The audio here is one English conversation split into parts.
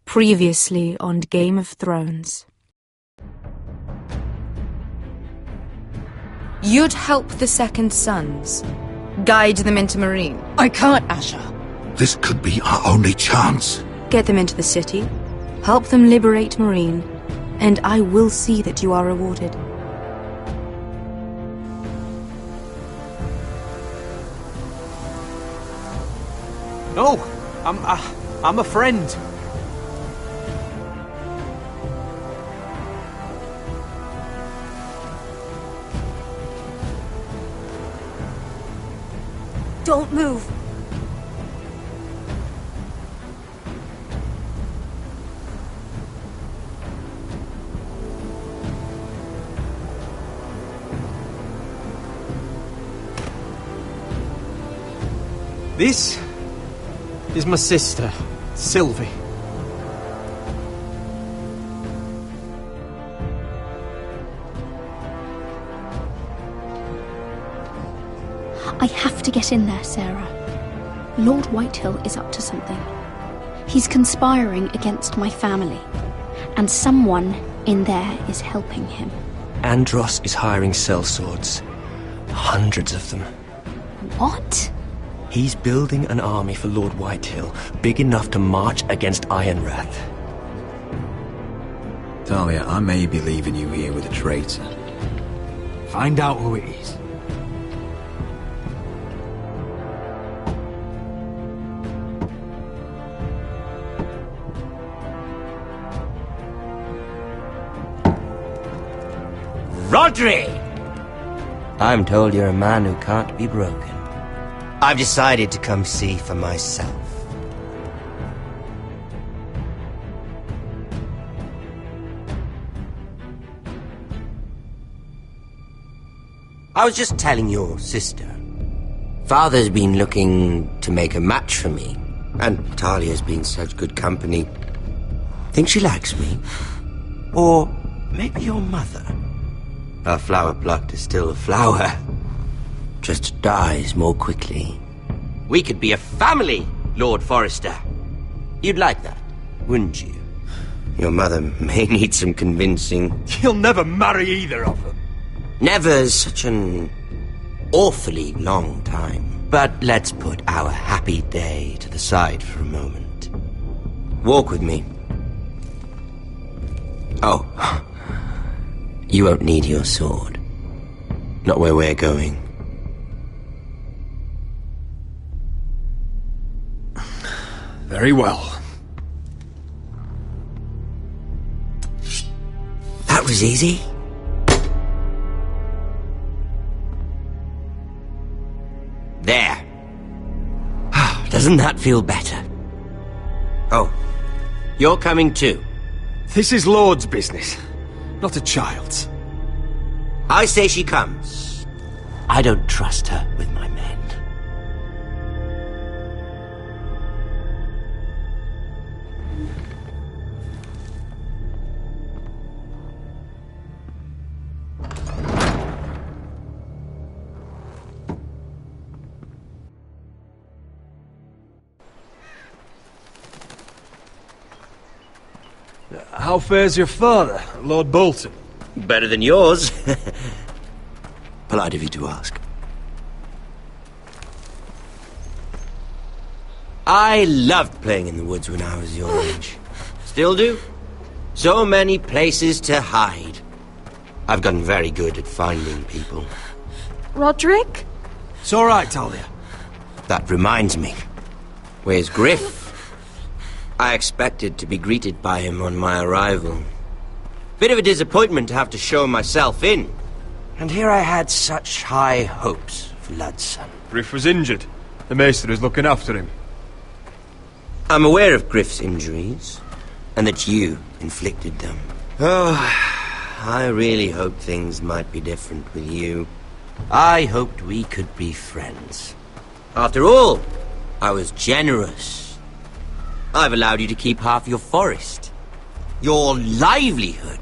Previously on Game of Thrones. You'd help the Second Sons. Guide them into Meereen. I can't, Asha. This could be our only chance. Get them into the city. Help them liberate Meereen. And I will see that you are rewarded. No, I'm a friend. Don't move. This is my sister, Sylvie. I have to get in there, Sarah. Lord Whitehill is up to something. He's conspiring against my family, and someone in there is helping him. Andros is hiring sellswords. Hundreds of them. What? He's building an army for Lord Whitehill, big enough to march against Ironrath. Talia, I may be leaving you here with a traitor. Find out who it is. Rodri! I'm told you're a man who can't be broken. I've decided to come see for myself. I was just telling your sister. Father's been looking to make a match for me, and Talia's been such good company. Think she likes me? Or maybe your mother? A flower plucked is still a flower. Just dies more quickly. We could be a family, Lord Forrester. You'd like that, wouldn't you? Your mother may need some convincing. You'll never marry either of them. Never's such an awfully long time. But let's put our happy day to the side for a moment. Walk with me. Oh. You won't need your sword. Not where we're going. Very well. That was easy. There. Doesn't that feel better? Oh, you're coming too. This is Lord's business, not a child's. I say she comes. I don't trust her with my men. How fares your father, Lord Bolton? Better than yours. Polite of you to ask. I loved playing in the woods when I was your age. Still do. So many places to hide. I've gotten very good at finding people. Roderick? It's all right, Talia. That reminds me. Where's Griff? I expected to be greeted by him on my arrival. Bit of a disappointment to have to show myself in. And here I had such high hopes for Ludson. Griff was injured. The maester is looking after him. I'm aware of Griff's injuries, and that you inflicted them. Oh, I really hoped things might be different with you. I hoped we could be friends. After all, I was generous. I've allowed you to keep half your forest. Your livelihood.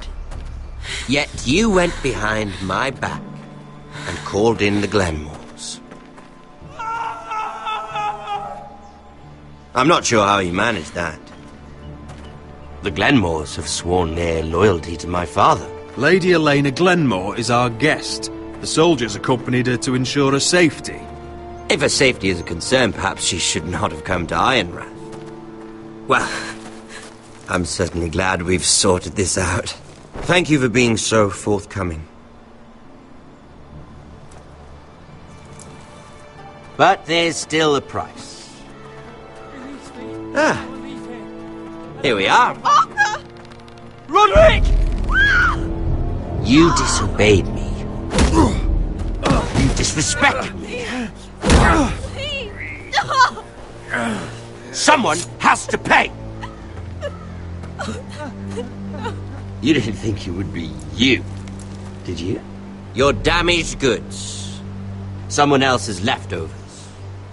Yet you went behind my back and called in the Glenmores. I'm not sure how you managed that. The Glenmores have sworn their loyalty to my father. Lady Elena Glenmore is our guest. The soldiers accompanied her to ensure her safety. If her safety is a concern, perhaps she should not have come to Ironrath. Well, I'm certainly glad we've sorted this out. Thank you for being so forthcoming. But there's still a price. Ah, here we are. Arthur! Roderick! You disobeyed me. You disrespected me. Someone has to pay! You didn't think it would be you, did you? Your damaged goods. Someone else's leftovers.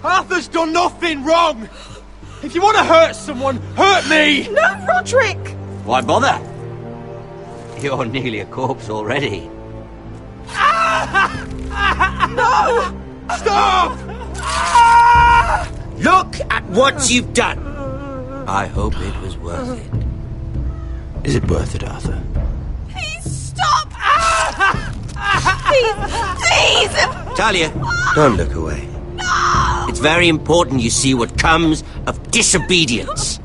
Arthur's done nothing wrong! If you want to hurt someone, hurt me! No, Roderick! Why bother? You're nearly a corpse already. No! Stop! Look at what you've done! I hope it was worth it. Is it worth it, Arthur? Please stop! Please! Talia, don't look away. No! It's very important you see what comes of disobedience.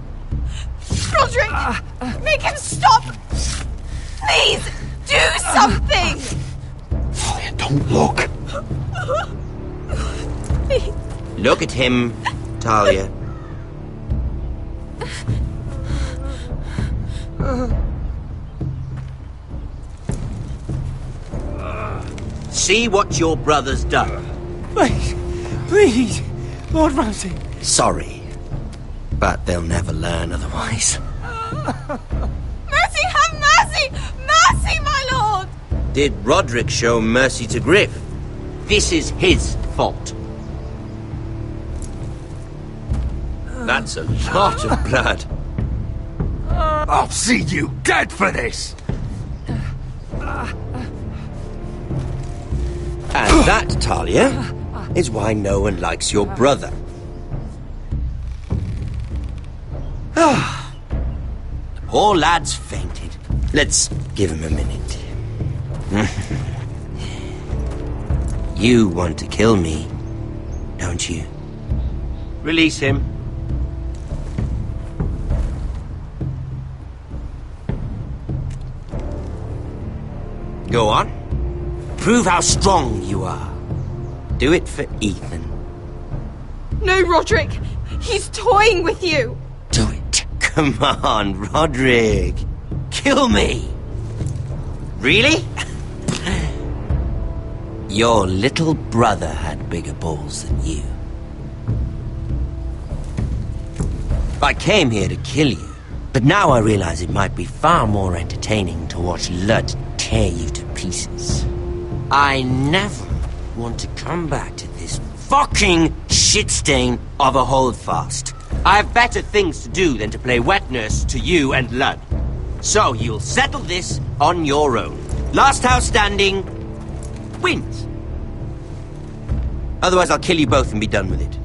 Roderick! Make him stop! Please! Do something! Talia, don't look. Please. Look at him, Talia. See what your brother's done. Please, please, Lord Ramsay. Sorry, but they'll never learn otherwise. Mercy, have mercy! Mercy, my lord! Did Roderick show mercy to Griff? This is his fault. That's a lot of blood. I'll see you dead for this! And that, Talia, is why no one likes your brother. The poor lad's fainted. Let's give him a minute. You want to kill me, don't you? Release him. Go on. Prove how strong you are. Do it for Ethan. No, Roderick! He's toying with you! Do it. Come on, Roderick. Kill me. Really? Your little brother had bigger balls than you. I came here to kill you, but now I realize it might be far more entertaining to watch Lud tear you to pieces. I never want to come back to this fucking shit stain of a holdfast. I have better things to do than to play wet nurse to you and Lud. So you'll settle this on your own. Last house standing wins. Otherwise I'll kill you both and be done with it.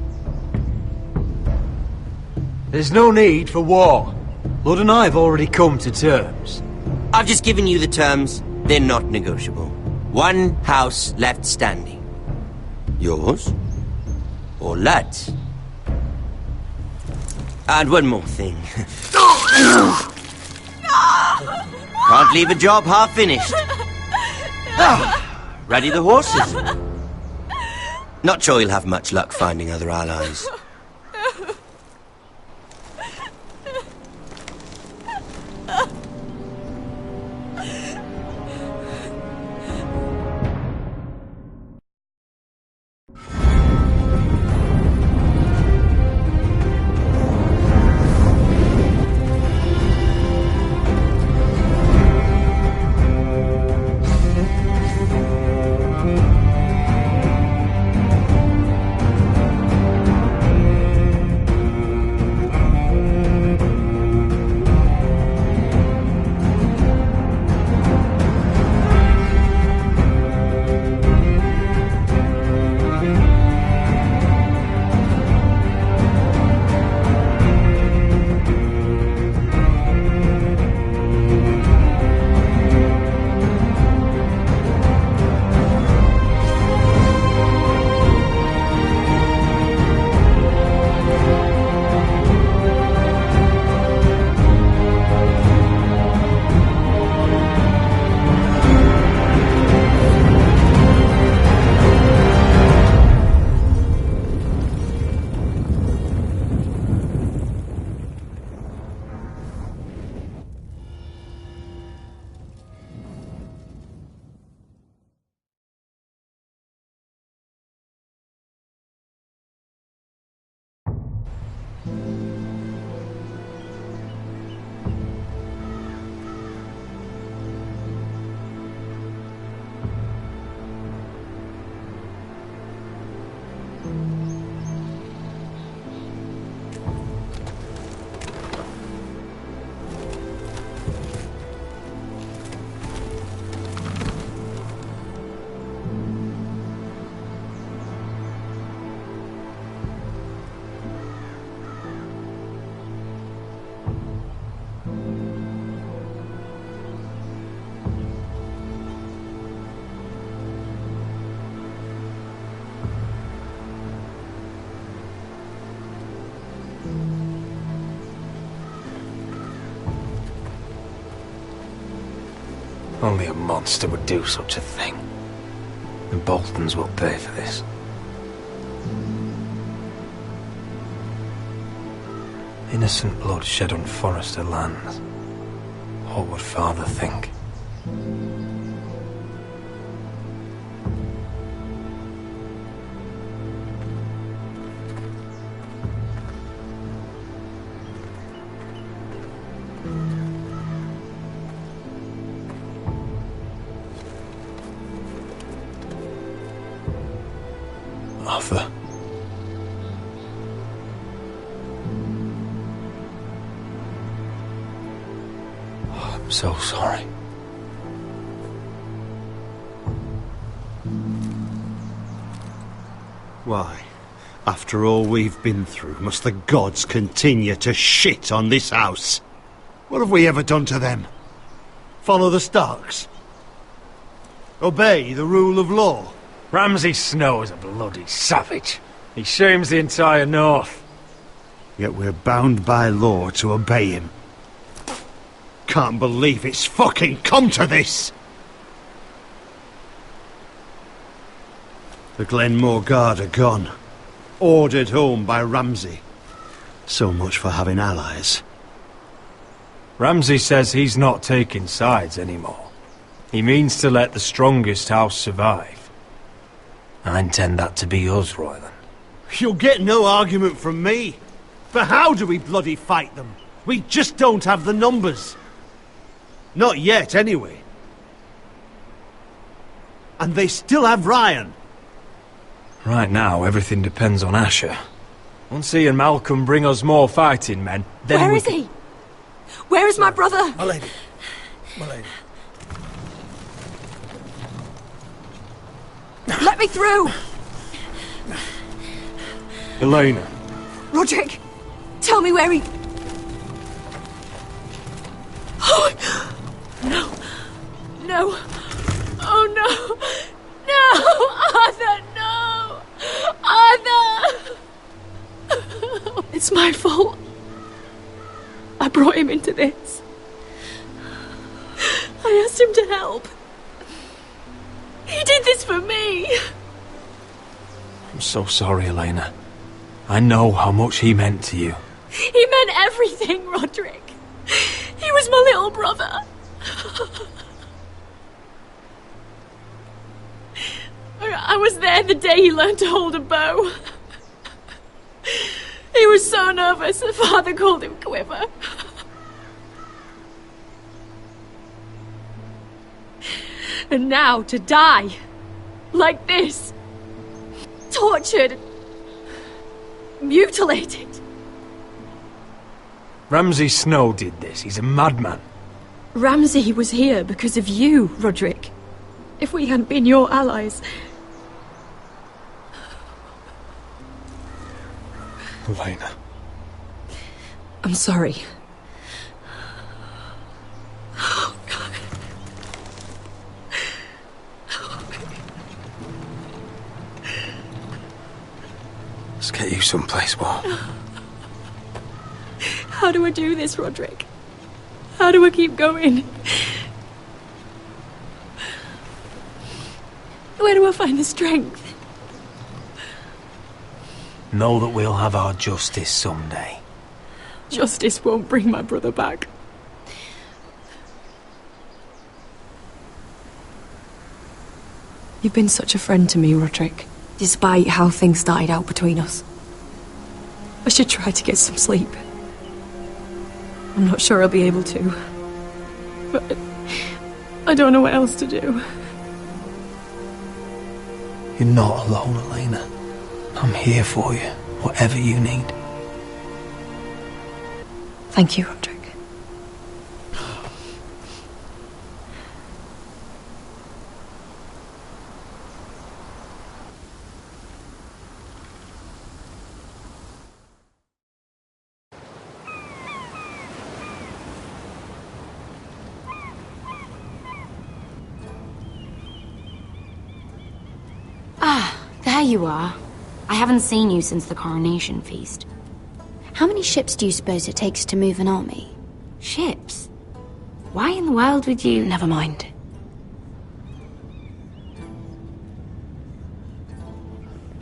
There's no need for war. Lord and I have already come to terms. I've just given you the terms. They're not negotiable. One house left standing. Yours or Lud's. And one more thing. Can't leave a job half finished. Ready the horses? Not sure you'll have much luck finding other allies. Only a monster would do such a thing. The Boltons will pay for this. Innocent blood shed on Forester lands. What would Father think? Arthur. Oh, I'm so sorry. Why, after all we've been through, must the gods continue to shit on this house? What have we ever done to them? Follow the Starks? Obey the rule of law? Ramsay Snow is a bloody savage. He shames the entire North. Yet we're bound by law to obey him. Can't believe it's fucking come to this! The Glenmore Guard are gone. Ordered home by Ramsay. So much for having allies. Ramsay says he's not taking sides anymore. He means to let the strongest house survive. I intend that to be us, Royland. You'll get no argument from me. But how do we bloody fight them? We just don't have the numbers. Not yet, anyway. And they still have Ryan. Right now, everything depends on Asher. Once he and Malcolm bring us more fighting men, then Where is he? Where is my brother? My lady. My lady. Let me through! Elena. Roderick, tell me where he... Oh, no. No. Oh, no. No! Arthur, no! Arthur! It's my fault. I brought him into this. I asked him to help. He did this for me! I'm so sorry, Elena. I know how much he meant to you. He meant everything, Roderick. He was my little brother. I was there the day he learned to hold a bow. He was so nervous that Father called him Quiver. And now to die, like this, tortured, mutilated. Ramsay Snow did this. He's a madman. Ramsay was here because of you, Roderick. If we hadn't been your allies... Elena. I'm sorry. Let's get you someplace warm. How do I do this, Roderick? How do I keep going? Where do I find the strength? Know that we'll have our justice someday. Justice won't bring my brother back. You've been such a friend to me, Roderick, despite how things started out between us. I should try to get some sleep. I'm not sure I'll be able to. But I don't know what else to do. You're not alone, Elena. I'm here for you, whatever you need. Thank you, Roderick. There you are. I haven't seen you since the coronation feast. How many ships do you suppose it takes to move an army? Ships? Why in the world would you... Never mind.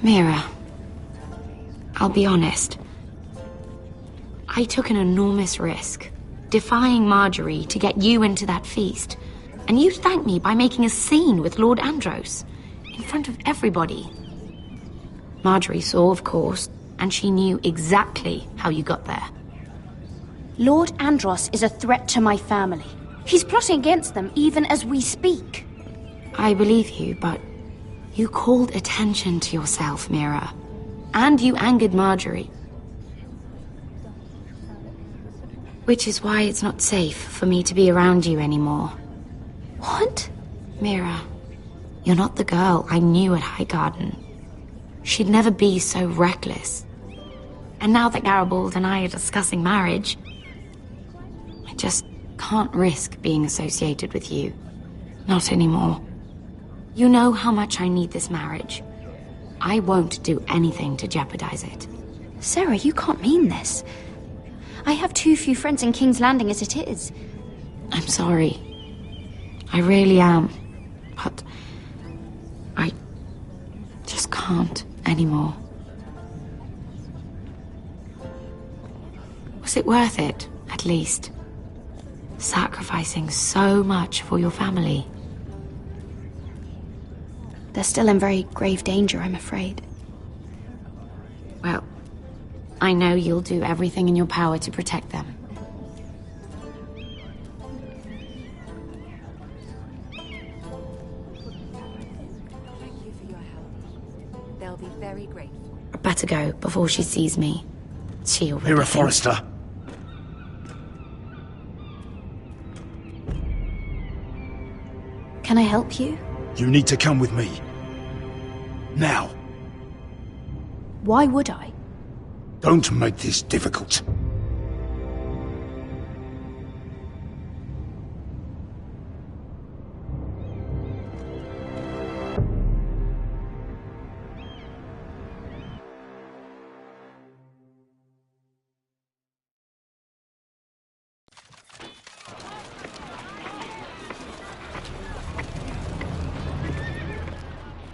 Mira, I'll be honest. I took an enormous risk, defying Marjorie to get you into that feast. And you thanked me by making a scene with Lord Andros, in front of everybody. Marjorie saw, of course, and she knew exactly how you got there. Lord Andros is a threat to my family. He's plotting against them even as we speak. I believe you, but you called attention to yourself, Mira. And you angered Marjorie. Which is why it's not safe for me to be around you anymore. What? Mira, you're not the girl I knew at Highgarden. She'd never be so reckless. And now that Garibald and I are discussing marriage, I just can't risk being associated with you. Not anymore. You know how much I need this marriage. I won't do anything to jeopardize it. Sarah, you can't mean this. I have too few friends in King's Landing as it is. I'm sorry. I really am. But I just can't anymore. Was it worth it, at least? Sacrificing so much for your family? They're still in very grave danger, I'm afraid. Well, I know you'll do everything in your power to protect them. They'll be very grateful. I'd better go before she sees me. She already Mira thinks- Forrester. Can I help you? You need to come with me. Now. Why would I? Don't make this difficult.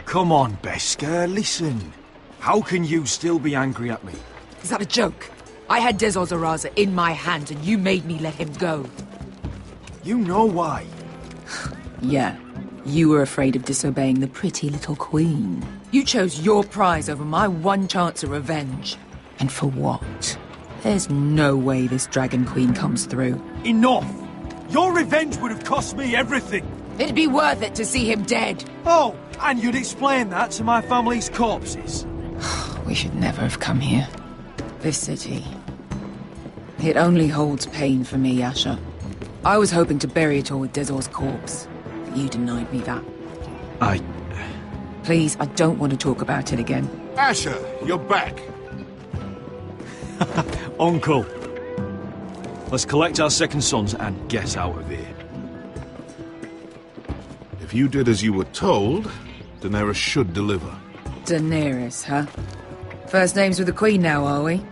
Come on, Beskar, listen. How can you still be angry at me? Is that a joke? I had Des Ozaraza in my hand and you made me let him go. You know why. Yeah, you were afraid of disobeying the pretty little queen. You chose your prize over my one chance of revenge. And for what? There's no way this Dragon Queen comes through. Enough! Your revenge would have cost me everything. It'd be worth it to see him dead. Oh, and you'd explain that to my family's corpses. We should never have come here. This city. It only holds pain for me, Asher. I was hoping to bury it all with Dezor's corpse, but you denied me that. Please, I don't want to talk about it again. Asher, you're back. Uncle. Let's collect our second sons and get out of here. If you did as you were told, Daenerys should deliver. Daenerys, huh? First names with the Queen now, are we?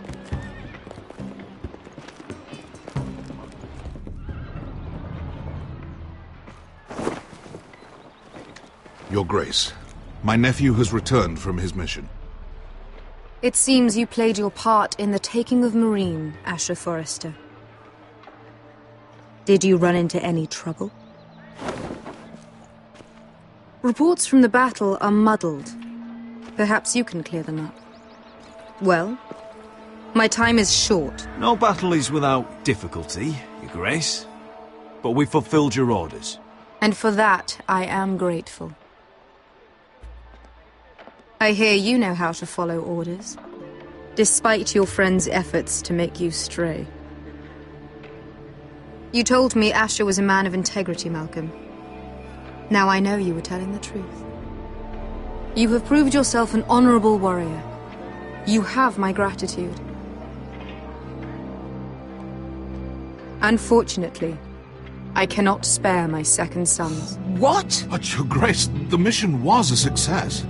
Your Grace, my nephew has returned from his mission. It seems you played your part in the taking of Meereen, Asher Forrester. Did you run into any trouble? Reports from the battle are muddled. Perhaps you can clear them up. Well, my time is short. No battle is without difficulty, Your Grace. But we fulfilled your orders. And for that, I am grateful. I hear you know how to follow orders, despite your friend's efforts to make you stray. You told me Asher was a man of integrity, Malcolm. Now I know you were telling the truth. You have proved yourself an honorable warrior. You have my gratitude. Unfortunately, I cannot spare my second sons. What? But, Your Grace, the mission was a success.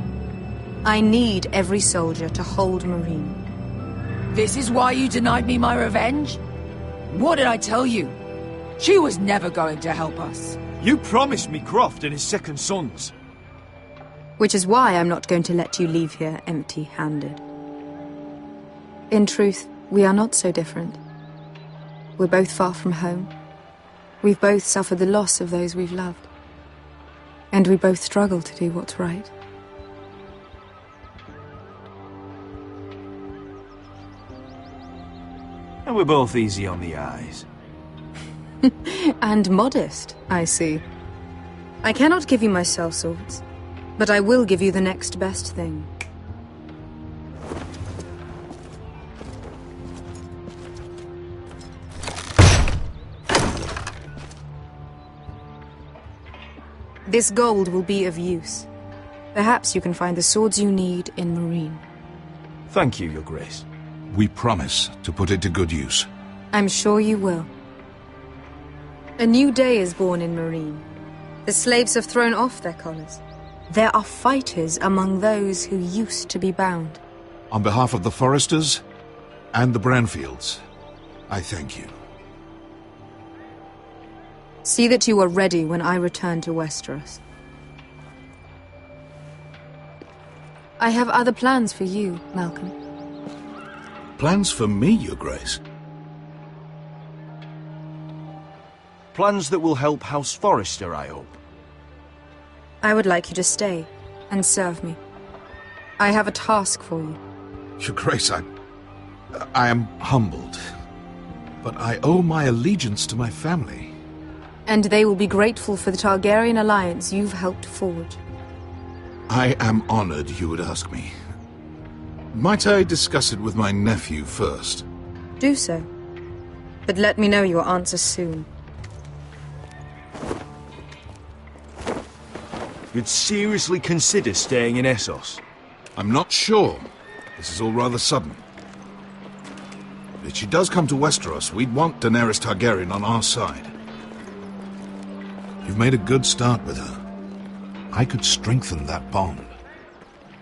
I need every soldier to hold Meereen. This is why you denied me my revenge? What did I tell you? She was never going to help us. You promised me Croft and his second sons. Which is why I'm not going to let you leave here empty-handed. In truth, we are not so different. We're both far from home. We've both suffered the loss of those we've loved. And we both struggle to do what's right. And we're both easy on the eyes. And modest, I see. I cannot give you my sellswords, but I will give you the next best thing. This gold will be of use. Perhaps you can find the swords you need in Marine. Thank you, Your Grace. We promise to put it to good use. I'm sure you will. A new day is born in Marine. The slaves have thrown off their collars. There are fighters among those who used to be bound. On behalf of the Foresters and the Branfields, I thank you. See that you are ready when I return to Westeros. I have other plans for you, Malcolm. Plans for me, Your Grace? Plans that will help House Forrester, I hope. I would like you to stay and serve me. I have a task for you. Your Grace, I am humbled, but I owe my allegiance to my family. And they will be grateful for the Targaryen alliance you've helped forge. I am honored you would ask me. Might I discuss it with my nephew first? Do so. But let me know your answer soon. You'd seriously consider staying in Essos? I'm not sure. This is all rather sudden. If she does come to Westeros, we'd want Daenerys Targaryen on our side. You've made a good start with her. I could strengthen that bond.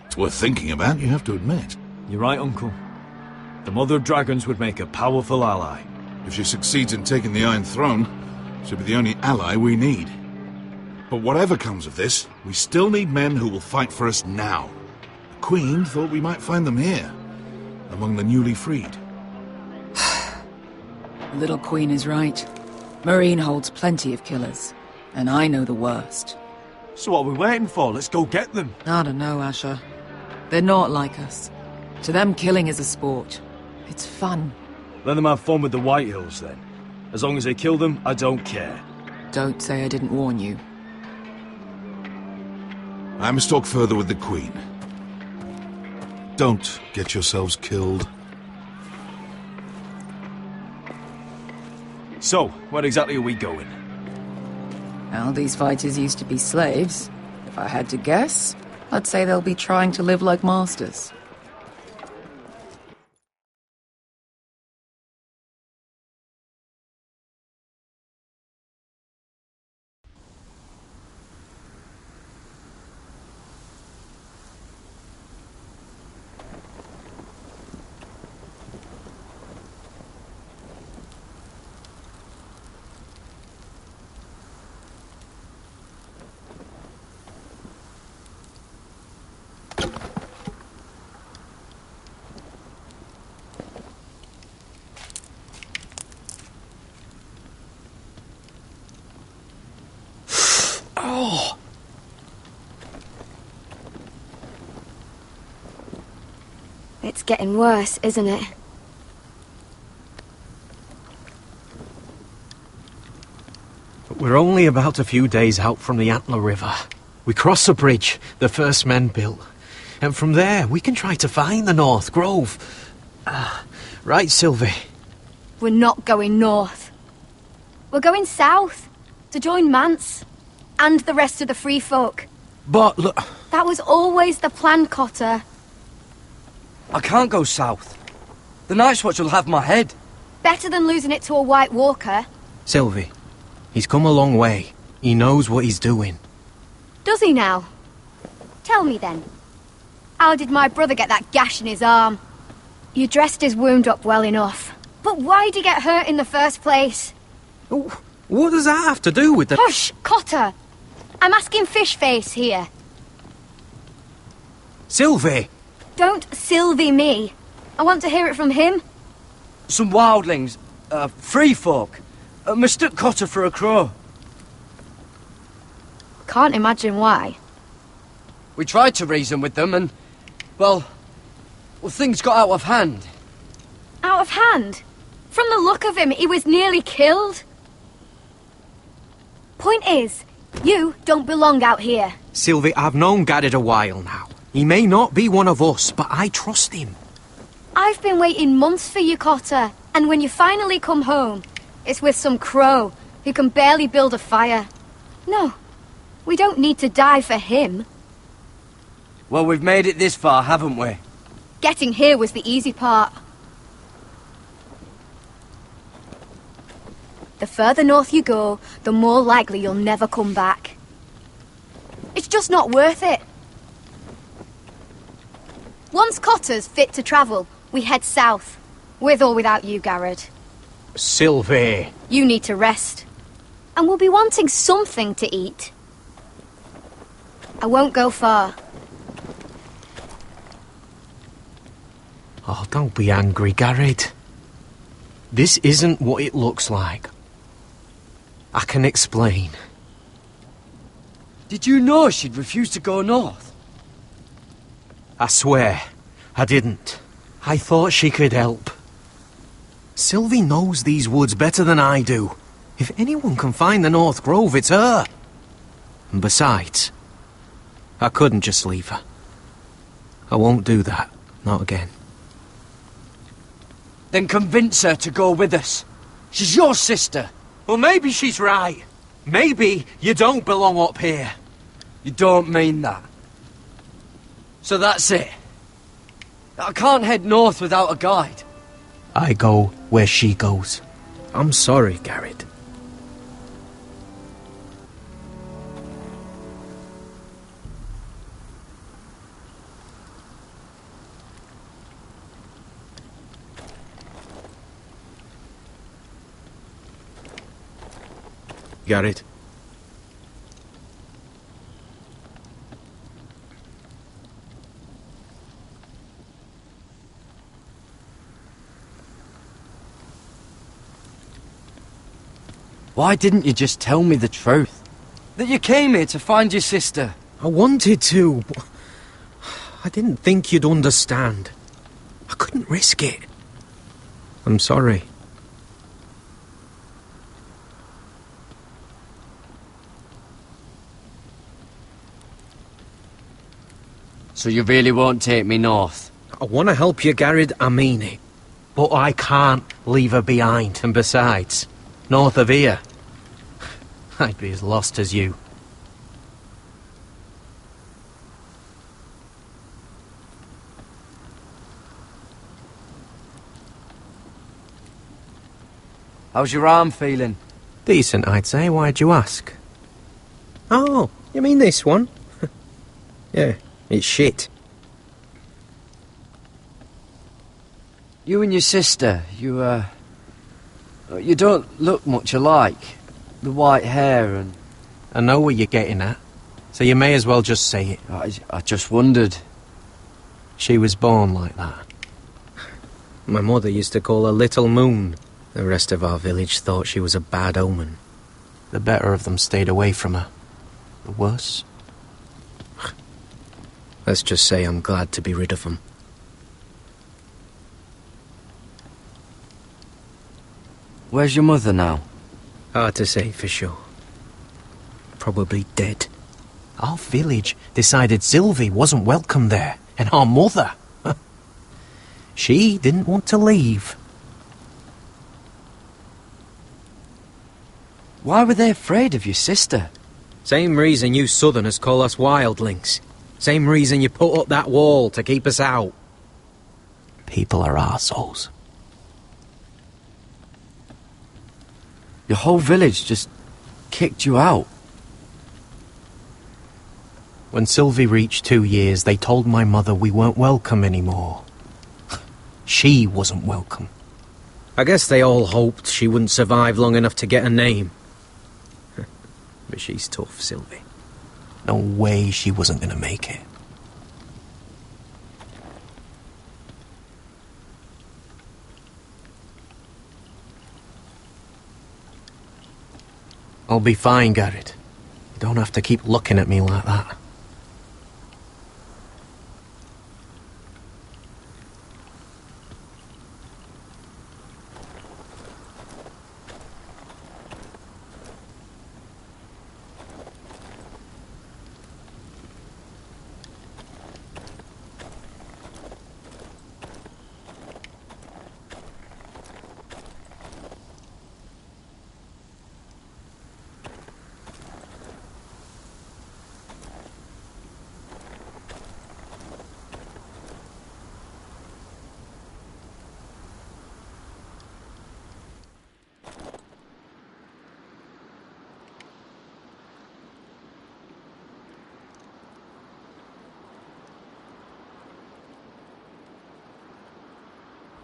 It's worth thinking about, you have to admit. You're right, Uncle. The Mother of Dragons would make a powerful ally. If she succeeds in taking the Iron Throne, she'll be the only ally we need. But whatever comes of this, we still need men who will fight for us now. The Queen thought we might find them here, among the newly freed. The little Queen is right. Marine holds plenty of killers, and I know the worst. So what are we waiting for? Let's go get them. I don't know, Asher. They're not like us. To them, killing is a sport. It's fun. Let them have fun with the Whitehills, then. As long as they kill them, I don't care. Don't say I didn't warn you. I must talk further with the Queen. Don't get yourselves killed. So, where exactly are we going? Well, these fighters used to be slaves. If I had to guess, I'd say they'll be trying to live like masters. Oh! It's getting worse, isn't it? But we're only about a few days out from the Antler River. We cross the bridge the first men built, and from there we can try to find the North Grove. Right, Sylvie? We're not going north. We're going south, to join Mance, and the rest of the free folk. But look... That was always the plan, Cotter. I can't go south. The Night's Watch will have my head. Better than losing it to a White Walker. Sylvie, he's come a long way. He knows what he's doing. Does he now? Tell me then. How did my brother get that gash in his arm? You dressed his wound up well enough. But why'd he get hurt in the first place? What does that have to do with the... Hush, Cotter! I'm asking Fishface here. Sylvie! Don't Sylvie me. I want to hear it from him. Some wildlings, free folk, mistook Cotter for a crow. Can't imagine why. We tried to reason with them and, well, things got out of hand. Out of hand? From the look of him, he was nearly killed. Point is, you don't belong out here. Sylvie, I've known Garrett a while now. He may not be one of us, but I trust him. I've been waiting months for you, Cotter. And when you finally come home, it's with some crow who can barely build a fire. No, we don't need to die for him. Well, we've made it this far, haven't we? Getting here was the easy part. The further north you go, the more likely you'll never come back. It's just not worth it. Once Cotter's fit to travel, we head south. With or without you, Garrett. Sylvie. You need to rest. And we'll be wanting something to eat. I won't go far. Oh, don't be angry, Garrett. This isn't what it looks like. I can explain. Did you know she'd refused to go north? I swear, I didn't. I thought she could help. Sylvie knows these woods better than I do. If anyone can find the North Grove, it's her. And besides, I couldn't just leave her. I won't do that. Not again. Then convince her to go with us. She's your sister. Well, maybe she's right. Maybe you don't belong up here. You don't mean that. So that's it. I can't head north without a guide. I go where she goes. I'm sorry, Garrett. Garrett. Why didn't you just tell me the truth? That you came here to find your sister? I wanted to, but I didn't think you'd understand. I couldn't risk it. I'm sorry. So you really won't take me north? I want to help you, Garrett, I mean it. But I can't leave her behind. And besides, north of here, I'd be as lost as you. How's your arm feeling? Decent, I'd say. Why'd you ask? Oh, you mean this one? Yeah, it's shit. You and your sister, you don't look much alike. The white hair and... I know what you're getting at, so you may as well just say it. I just wondered. She was born like that. My mother used to call her Little Moon. The rest of our village thought she was a bad omen. The better of them stayed away from her. The worse? Let's just say I'm glad to be rid of them. Where's your mother now? Hard to say for sure. Probably dead. Our village decided Sylvie wasn't welcome there, and our mother... she didn't want to leave. Why were they afraid of your sister? Same reason you Southerners call us wildlings. Same reason you put up that wall to keep us out. People are arseholes. Your whole village just kicked you out. When Sylvie reached 2 years, they told my mother we weren't welcome anymore. She wasn't welcome. I guess they all hoped she wouldn't survive long enough to get a name. But she's tough, Sylvie. No way she wasn't going to make it. I'll be fine, Garrett. You don't have to keep looking at me like that.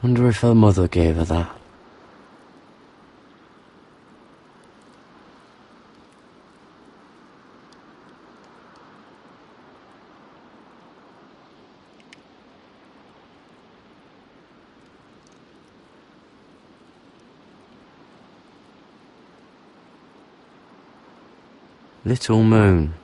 Wonder if her mother gave her that. Little moon.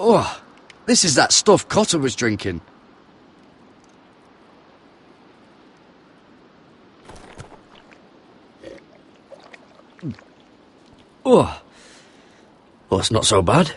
Oh, this is that stuff Cotter was drinking. Oh, well, it's not so bad.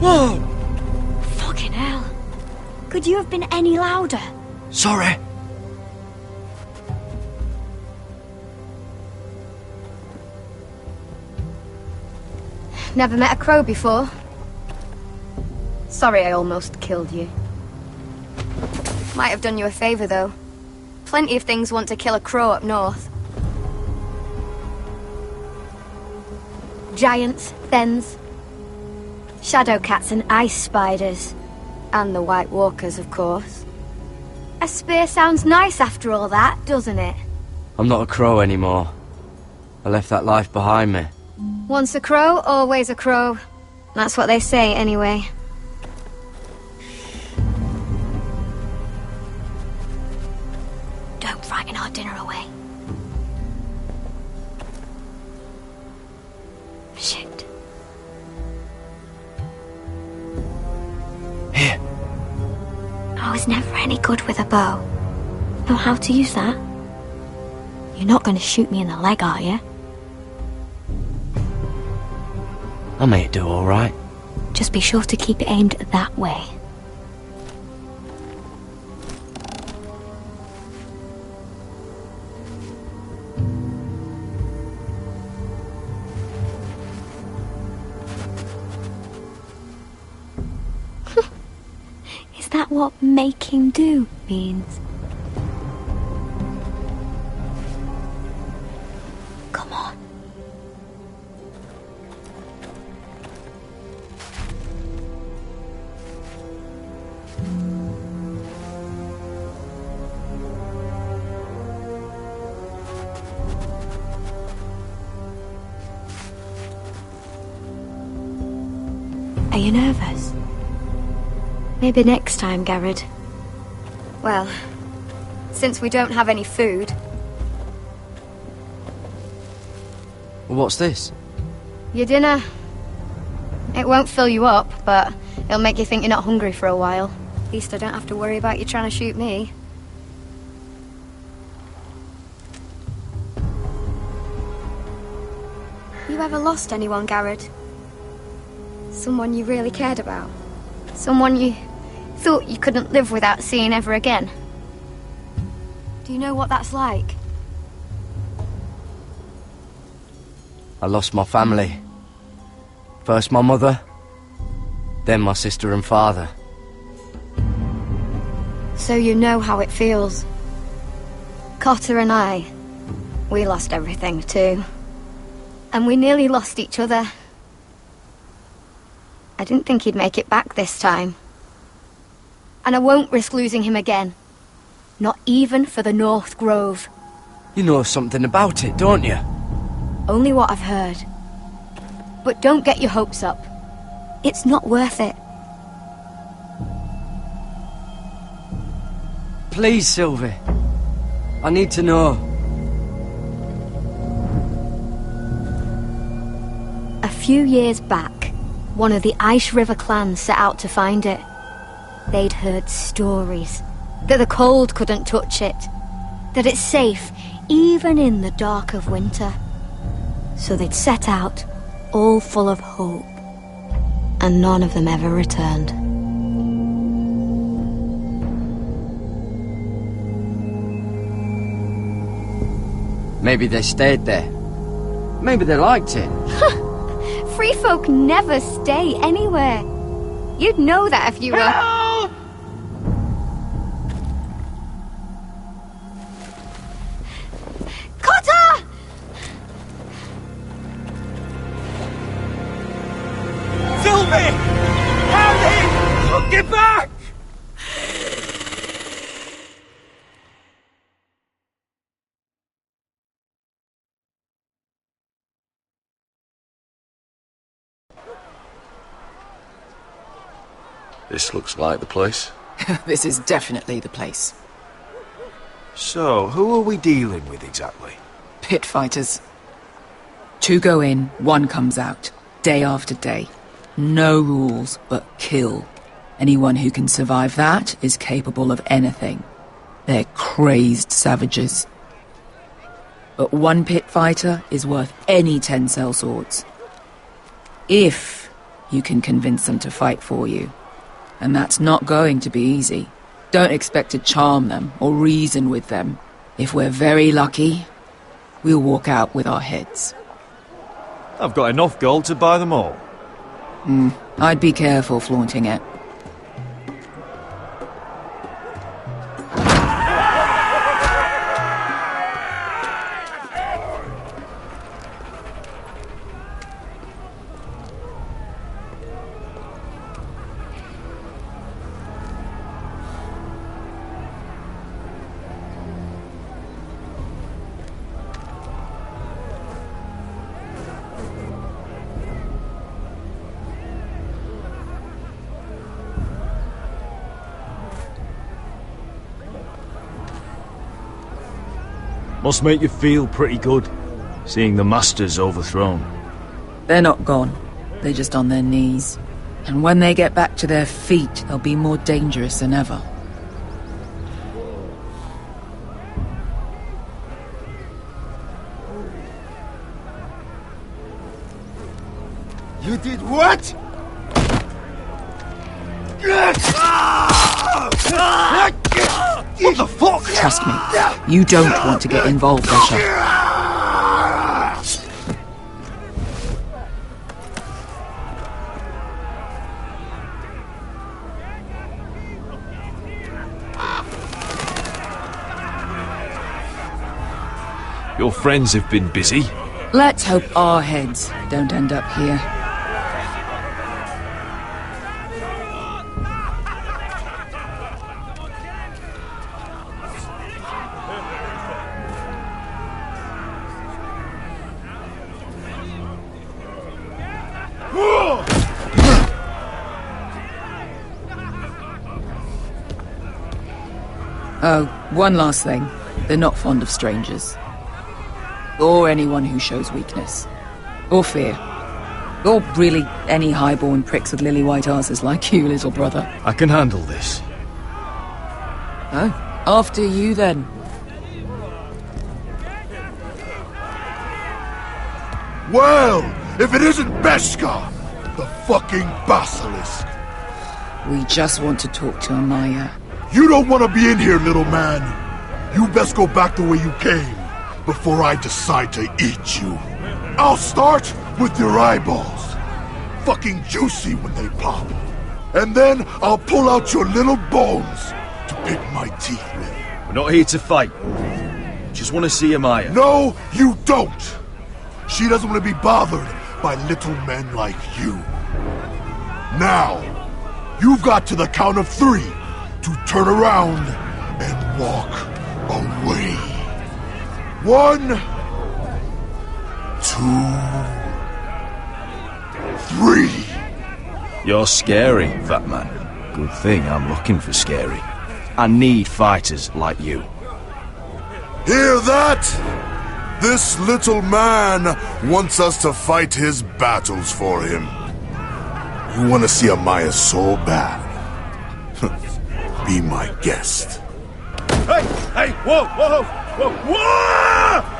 Whoa! Fucking hell. Could you have been any louder? Sorry. Never met a crow before. Sorry I almost killed you. Might have done you a favour, though. Plenty of things want to kill a crow up north. Giants, thens, shadow cats and ice spiders. And the White Walkers, of course. A spear sounds nice after all that, doesn't it? I'm not a crow anymore. I left that life behind me. Once a crow, always a crow. That's what they say, anyway. Don't frighten our dinner away. Shit. Here. I was never any good with a bow. Know how to use that? You're not going to shoot me in the leg, are you? I may do all right. Just be sure to keep it aimed that way. Is that what making do means? Come on. Are you nervous? Maybe next time, Garrett. Well, since we don't have any food... What's this? Your dinner. It won't fill you up, but it'll make you think you're not hungry for a while. At least I don't have to worry about you trying to shoot me. You ever lost anyone, Garrett? Someone you really cared about? Someone you thought you couldn't live without seeing ever again? Do you know what that's like? I lost my family. First my mother, then my sister and father. So you know how it feels. Cotter and I, we lost everything too. And we nearly lost each other. I didn't think he'd make it back this time. And I won't risk losing him again. Not even for the North Grove. You know something about it, don't you? Only what I've heard. But don't get your hopes up. It's not worth it. Please, Sylvie. I need to know. A few years back, one of the Ice River clans set out to find it. They'd heard stories that the cold couldn't touch it, that it's safe even in the dark of winter. So they'd set out, all full of hope, and none of them ever returned. Maybe they stayed there. Maybe they liked it. Free folk never stay anywhere. You'd know that if you were... Cotter! Sylvie! Harry! Get back! This looks like the place. This is definitely the place. So, who are we dealing with exactly? Pit fighters. 2 go in, 1 comes out. Day after day. No rules, but kill. Anyone who can survive that is capable of anything. They're crazed savages. But 1 pit fighter is worth any 10 sellswords. If you can convince them to fight for you. And that's not going to be easy. Don't expect to charm them or reason with them. If we're very lucky, we'll walk out with our heads. I've got enough gold to buy them all. I'd be careful flaunting it. Must make you feel pretty good, seeing the Masters overthrown. They're not gone. They're just on their knees. And when they get back to their feet, they'll be more dangerous than ever. You did what? What the fuck? Trust me, you don't want to get involved, Escher. Your friends have been busy. Let's hope our heads don't end up here. Oh, one last thing. They're not fond of strangers. Or anyone who shows weakness. Or fear. Or really any highborn pricks with lily-white asses like you, little brother. I can handle this. Oh, after you then. Well, if it isn't Beskar, the fucking basilisk. We just want to talk to Amaya. You don't want to be in here, little man. You best go back the way you came, before I decide to eat you. I'll start with your eyeballs. Fucking juicy when they pop. And then I'll pull out your little bones to pick my teeth with. We're not here to fight. Just want to see Amaya. No, you don't. She doesn't want to be bothered by little men like you. Now, you've got to the count of 3 to turn around and walk away. 1, 2, 3. You're scary, fat man. Good thing I'm looking for scary. I need fighters like you. Hear that? This little man wants us to fight his battles for him. You want to see Amaya so bad? Be my guest. Hey! Hey! Whoa! Whoa! Whoa! Whoa!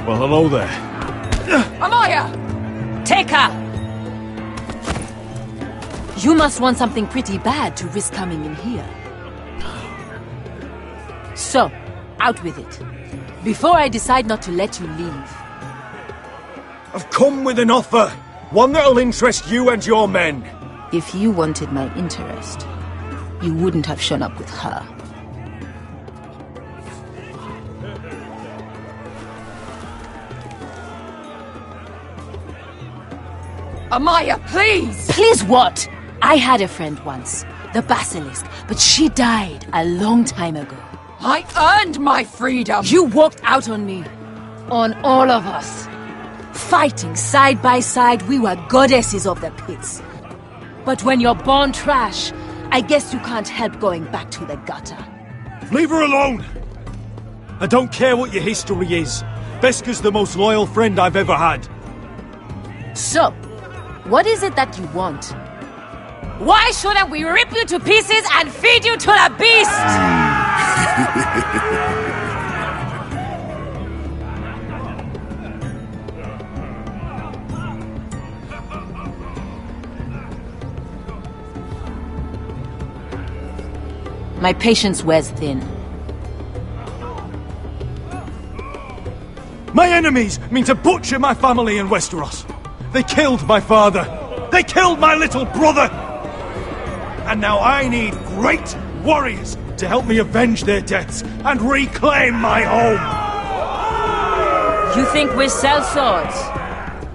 Well, hello there. Amaya! Take her! You must want something pretty bad to risk coming in here. So, out with it. Before I decide not to let you leave. I've come with an offer. One that'll interest you and your men. If you wanted my interest, you wouldn't have shown up with her. Amaya, please! Please what? I had a friend once, the Basilisk, but she died a long time ago. I earned my freedom! You walked out on me. On all of us. Fighting side by side, we were goddesses of the pits. But when you're born trash, I guess you can't help going back to the gutter. Leave her alone! I don't care what your history is. Vesca's the most loyal friend I've ever had. So, what is it that you want? Why shouldn't we rip you to pieces and feed you to the beast? My patience wears thin. My enemies mean to butcher my family in Westeros. They killed my father. They killed my little brother. And now I need great warriors to help me avenge their deaths and reclaim my home. You think we sell swords?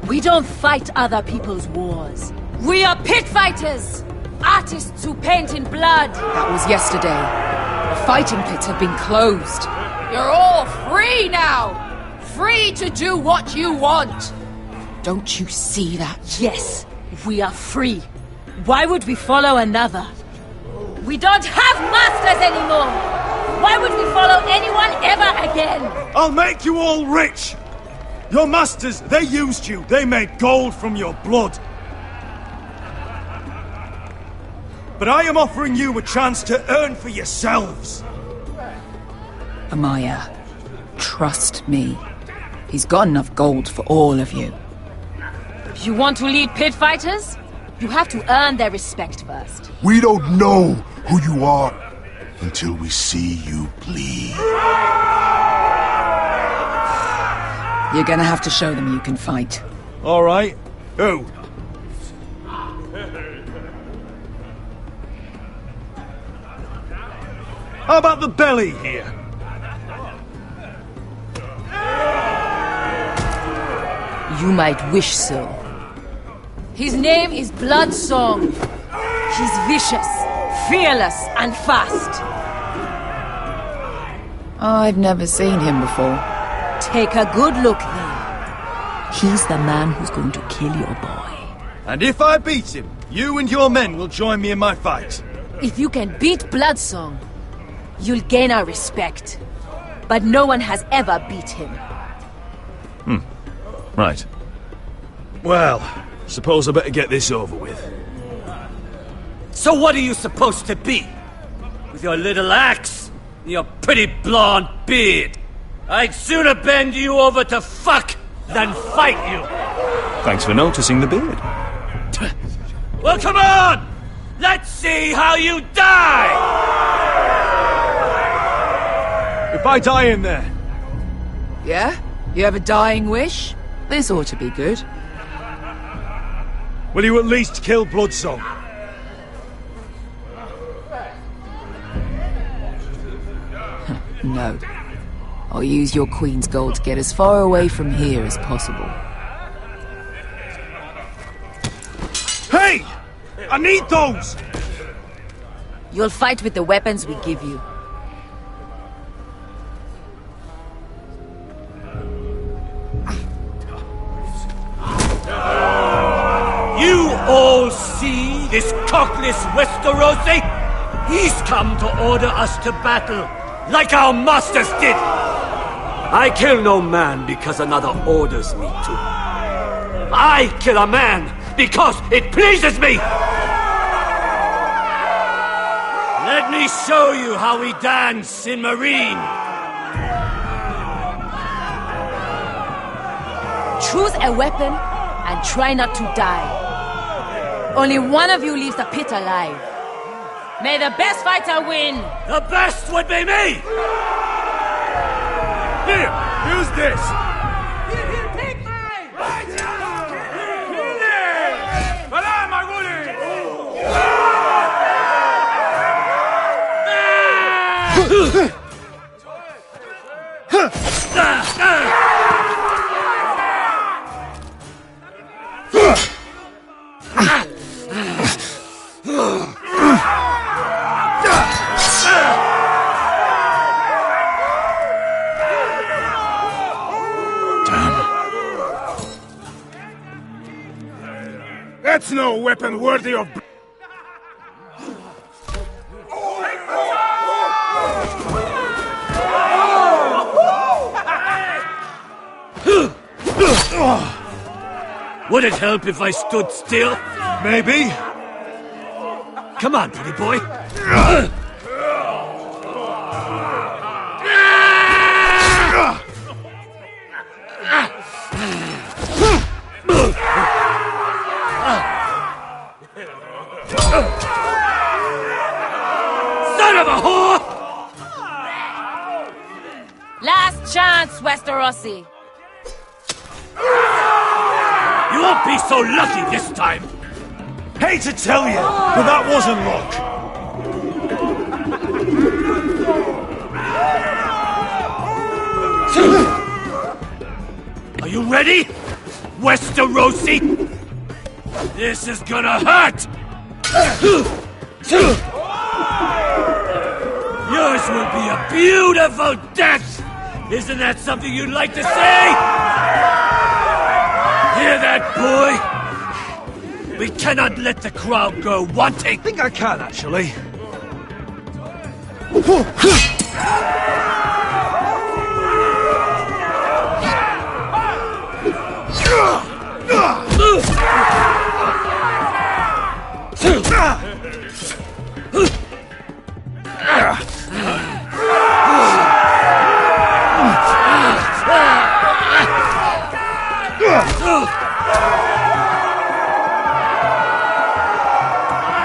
We don't fight other people's wars. We are pit fighters! Artists who paint in blood! That was yesterday. The fighting pits have been closed. You're all free now! Free to do what you want! Don't you see that? Yes, we are free. Why would we follow another? We don't have masters anymore! Why would we follow anyone ever again? I'll make you all rich! Your masters, they used you. They made gold from your blood. But I am offering you a chance to earn for yourselves. Amaya, trust me. He's got enough gold for all of you. You want to lead pit fighters? You have to earn their respect first. We don't know who you are until we see you bleed. You're gonna have to show them you can fight. All right. Who? How about the belly here? You might wish so, His name is Bloodsong. He's vicious, fearless, and fast. I've never seen him before. Take a good look then. He's the man who's going to kill your boy. And if I beat him, you and your men will join me in my fight. If you can beat Bloodsong, you'll gain our respect. But no one has ever beat him. Right. Well, suppose I better get this over with. So what are you supposed to be? With your little axe and your pretty blonde beard? I'd sooner bend you over to fuck than fight you. Thanks for noticing the beard. Well, come on! Let's see how you die! If I die in there... Yeah? You have a dying wish? This ought to be good. Will you at least kill Bloodsong? No. I'll use your queen's gold to get as far away from here as possible. Hey! I need those! You'll fight with the weapons we give you. You all see this cockless Westerosi? He's come to order us to battle, like our masters did. I kill no man because another orders me to. I kill a man because it pleases me! Let me show you how we dance in Marine. Choose a weapon and try not to die. Only one of you leaves the pit alive. May the best fighter win! The best would be me! Here, use this! That's no weapon worthy of... Would it help if I stood still? Maybe. Come on, pretty boy. Son of a whore! Last chance, Westerosi. You won't be so lucky this time. Hate to tell you, but that wasn't luck. Are you ready, Westerosi? This is gonna hurt! Yours will be a beautiful death! Isn't that something you'd like to say? Hear that, boy? We cannot let the crowd go wanting. I think I can, actually.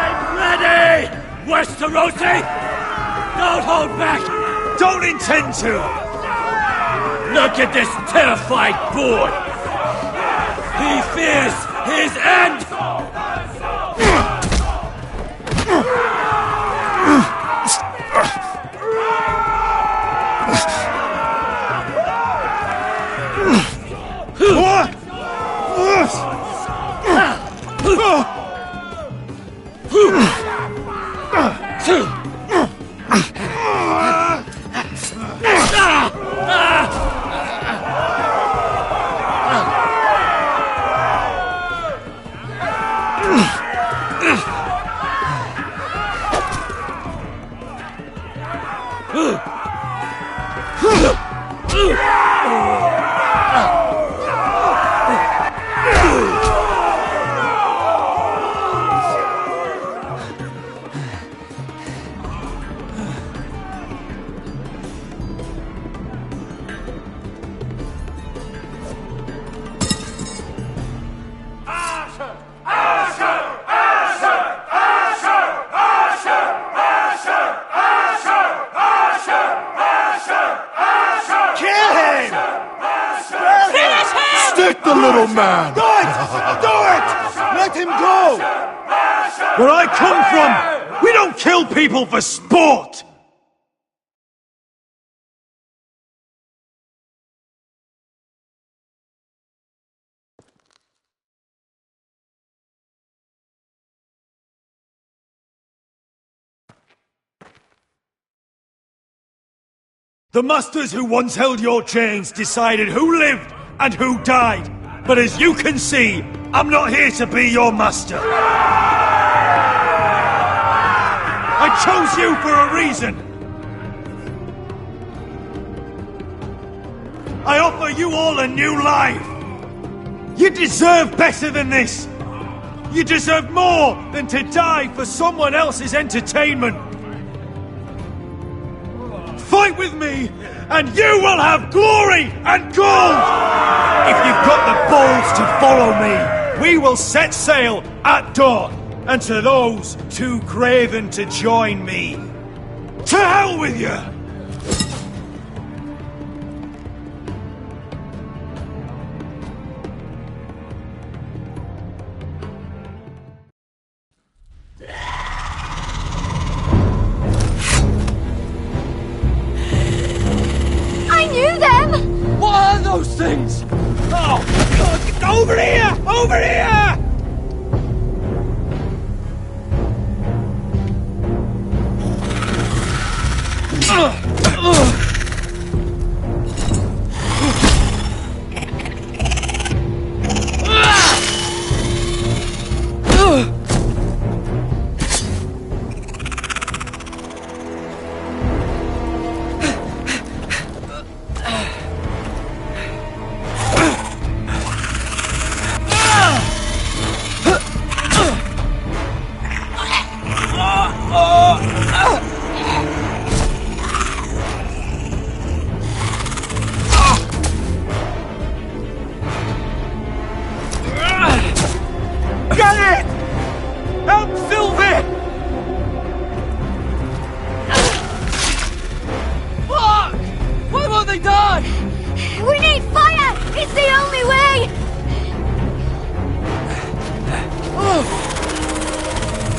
I'm ready, Westerosi! Don't hold back! Don't intend to! Look at this terrified boy! He fears his end! Get the little man! Do it! Do it! Let him go! Where I come from, we don't kill people for sport! The masters who once held your chains decided who lived and who died. But as you can see, I'm not here to be your master. I chose you for a reason. I offer you all a new life. You deserve better than this. You deserve more than to die for someone else's entertainment. Fight with me, and you will have glory and gold! If you've got the balls to follow me, we will set sail at dawn. And to those too craven to join me, to hell with you! Those things! Oh, God, over here! Over here!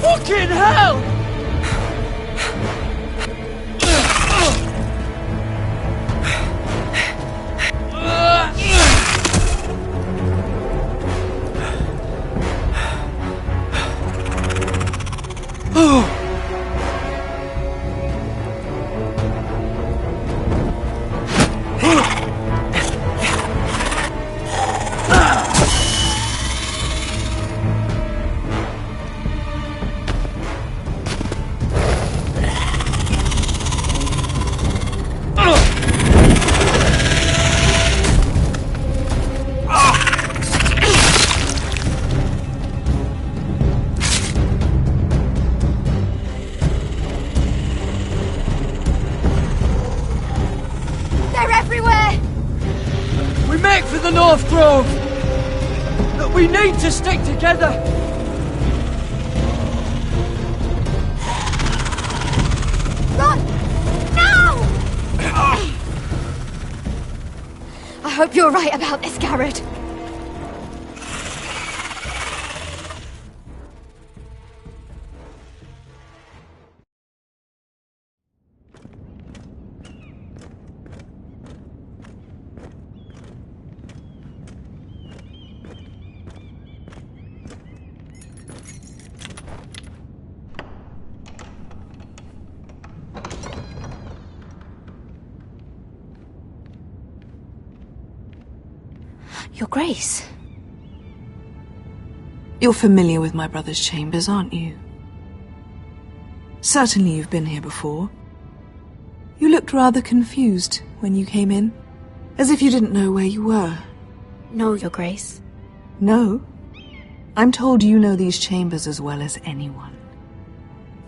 Fucking hell! We need to stick together! Run! No! I hope you're right about this, Garrett. Your Grace. You're familiar with my brother's chambers, aren't you? Certainly you've been here before. You looked rather confused when you came in, as if you didn't know where you were. No, Your Grace. No? I'm told you know these chambers as well as anyone.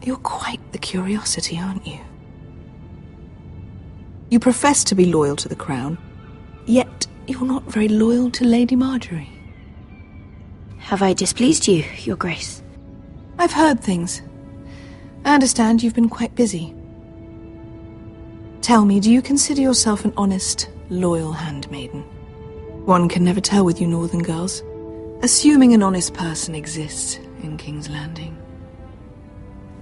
You're quite the curiosity, aren't you? You profess to be loyal to the crown, yet you're not very loyal to Lady Marjorie. Have I displeased you, Your Grace? I've heard things. I understand you've been quite busy. Tell me, do you consider yourself an honest, loyal handmaiden? One can never tell with you northern girls. Assuming an honest person exists in King's Landing.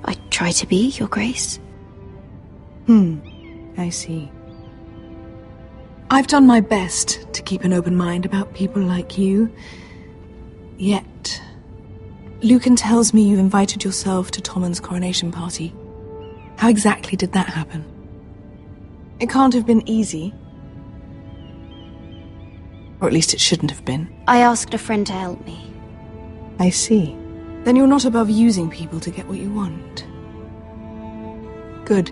I try to be, Your Grace. I see. I've done my best to keep an open mind about people like you. Yet, Lucan tells me you invited yourself to Tommen's coronation party. How exactly did that happen? It can't have been easy. Or at least it shouldn't have been. I asked a friend to help me. I see. Then you're not above using people to get what you want. Good.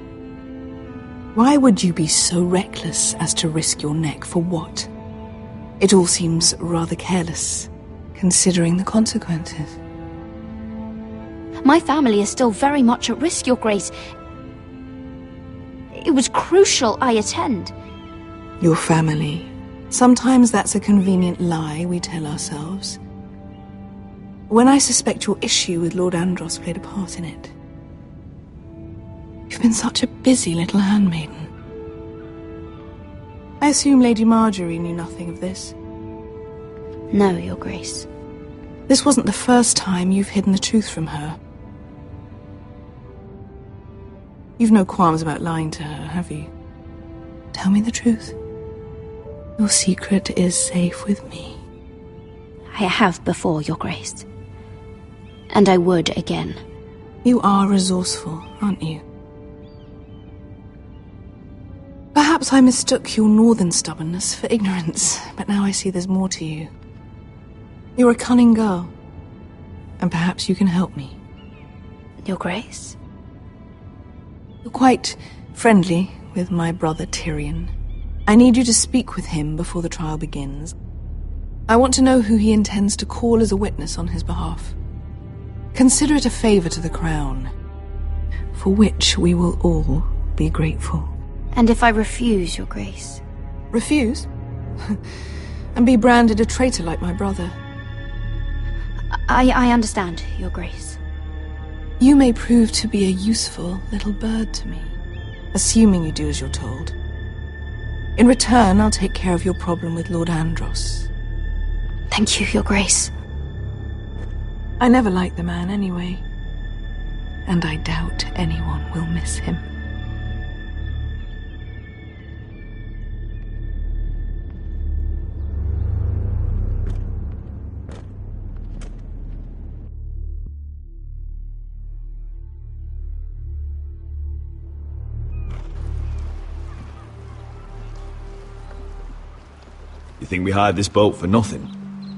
Why would you be so reckless as to risk your neck for what? It all seems rather careless, considering the consequences. My family is still very much at risk, Your Grace. It was crucial I attend. Your family. Sometimes that's a convenient lie we tell ourselves. When I suspect your issue with Lord Andros played a part in it. You've been such a busy little handmaiden. I assume Lady Marjorie knew nothing of this. No, Your Grace. This wasn't the first time you've hidden the truth from her. You've no qualms about lying to her, have you? Tell me the truth. Your secret is safe with me. I have before, Your Grace. And I would again. You are resourceful, aren't you? Perhaps I mistook your northern stubbornness for ignorance, but now I see there's more to you. You're a cunning girl, and perhaps you can help me. Your Grace? You're quite friendly with my brother Tyrion. I need you to speak with him before the trial begins. I want to know who he intends to call as a witness on his behalf. Consider it a favor to the crown, for which we will all be grateful. And if I refuse, Your Grace? Refuse? And be branded a traitor like my brother? I understand, Your Grace. You may prove to be a useful little bird to me, assuming you do as you're told. In return, I'll take care of your problem with Lord Andros. Thank you, Your Grace. I never liked the man anyway, and I doubt anyone will miss him. You think we hired this boat for nothing?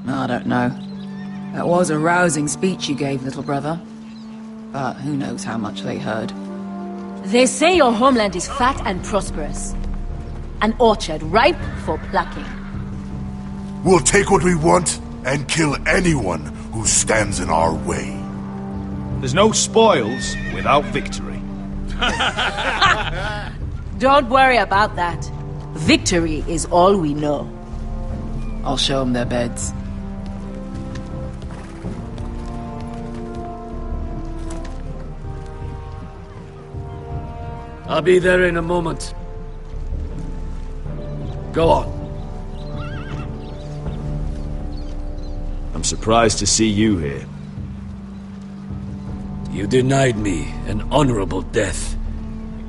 I don't know. That was a rousing speech you gave, little brother. But who knows how much they heard. They say your homeland is fat and prosperous. An orchard ripe for plucking. We'll take what we want and kill anyone who stands in our way. There's no spoils without victory. Don't worry about that. Victory is all we know. I'll show them their beds. I'll be there in a moment. Go on. I'm surprised to see you here. You denied me an honorable death,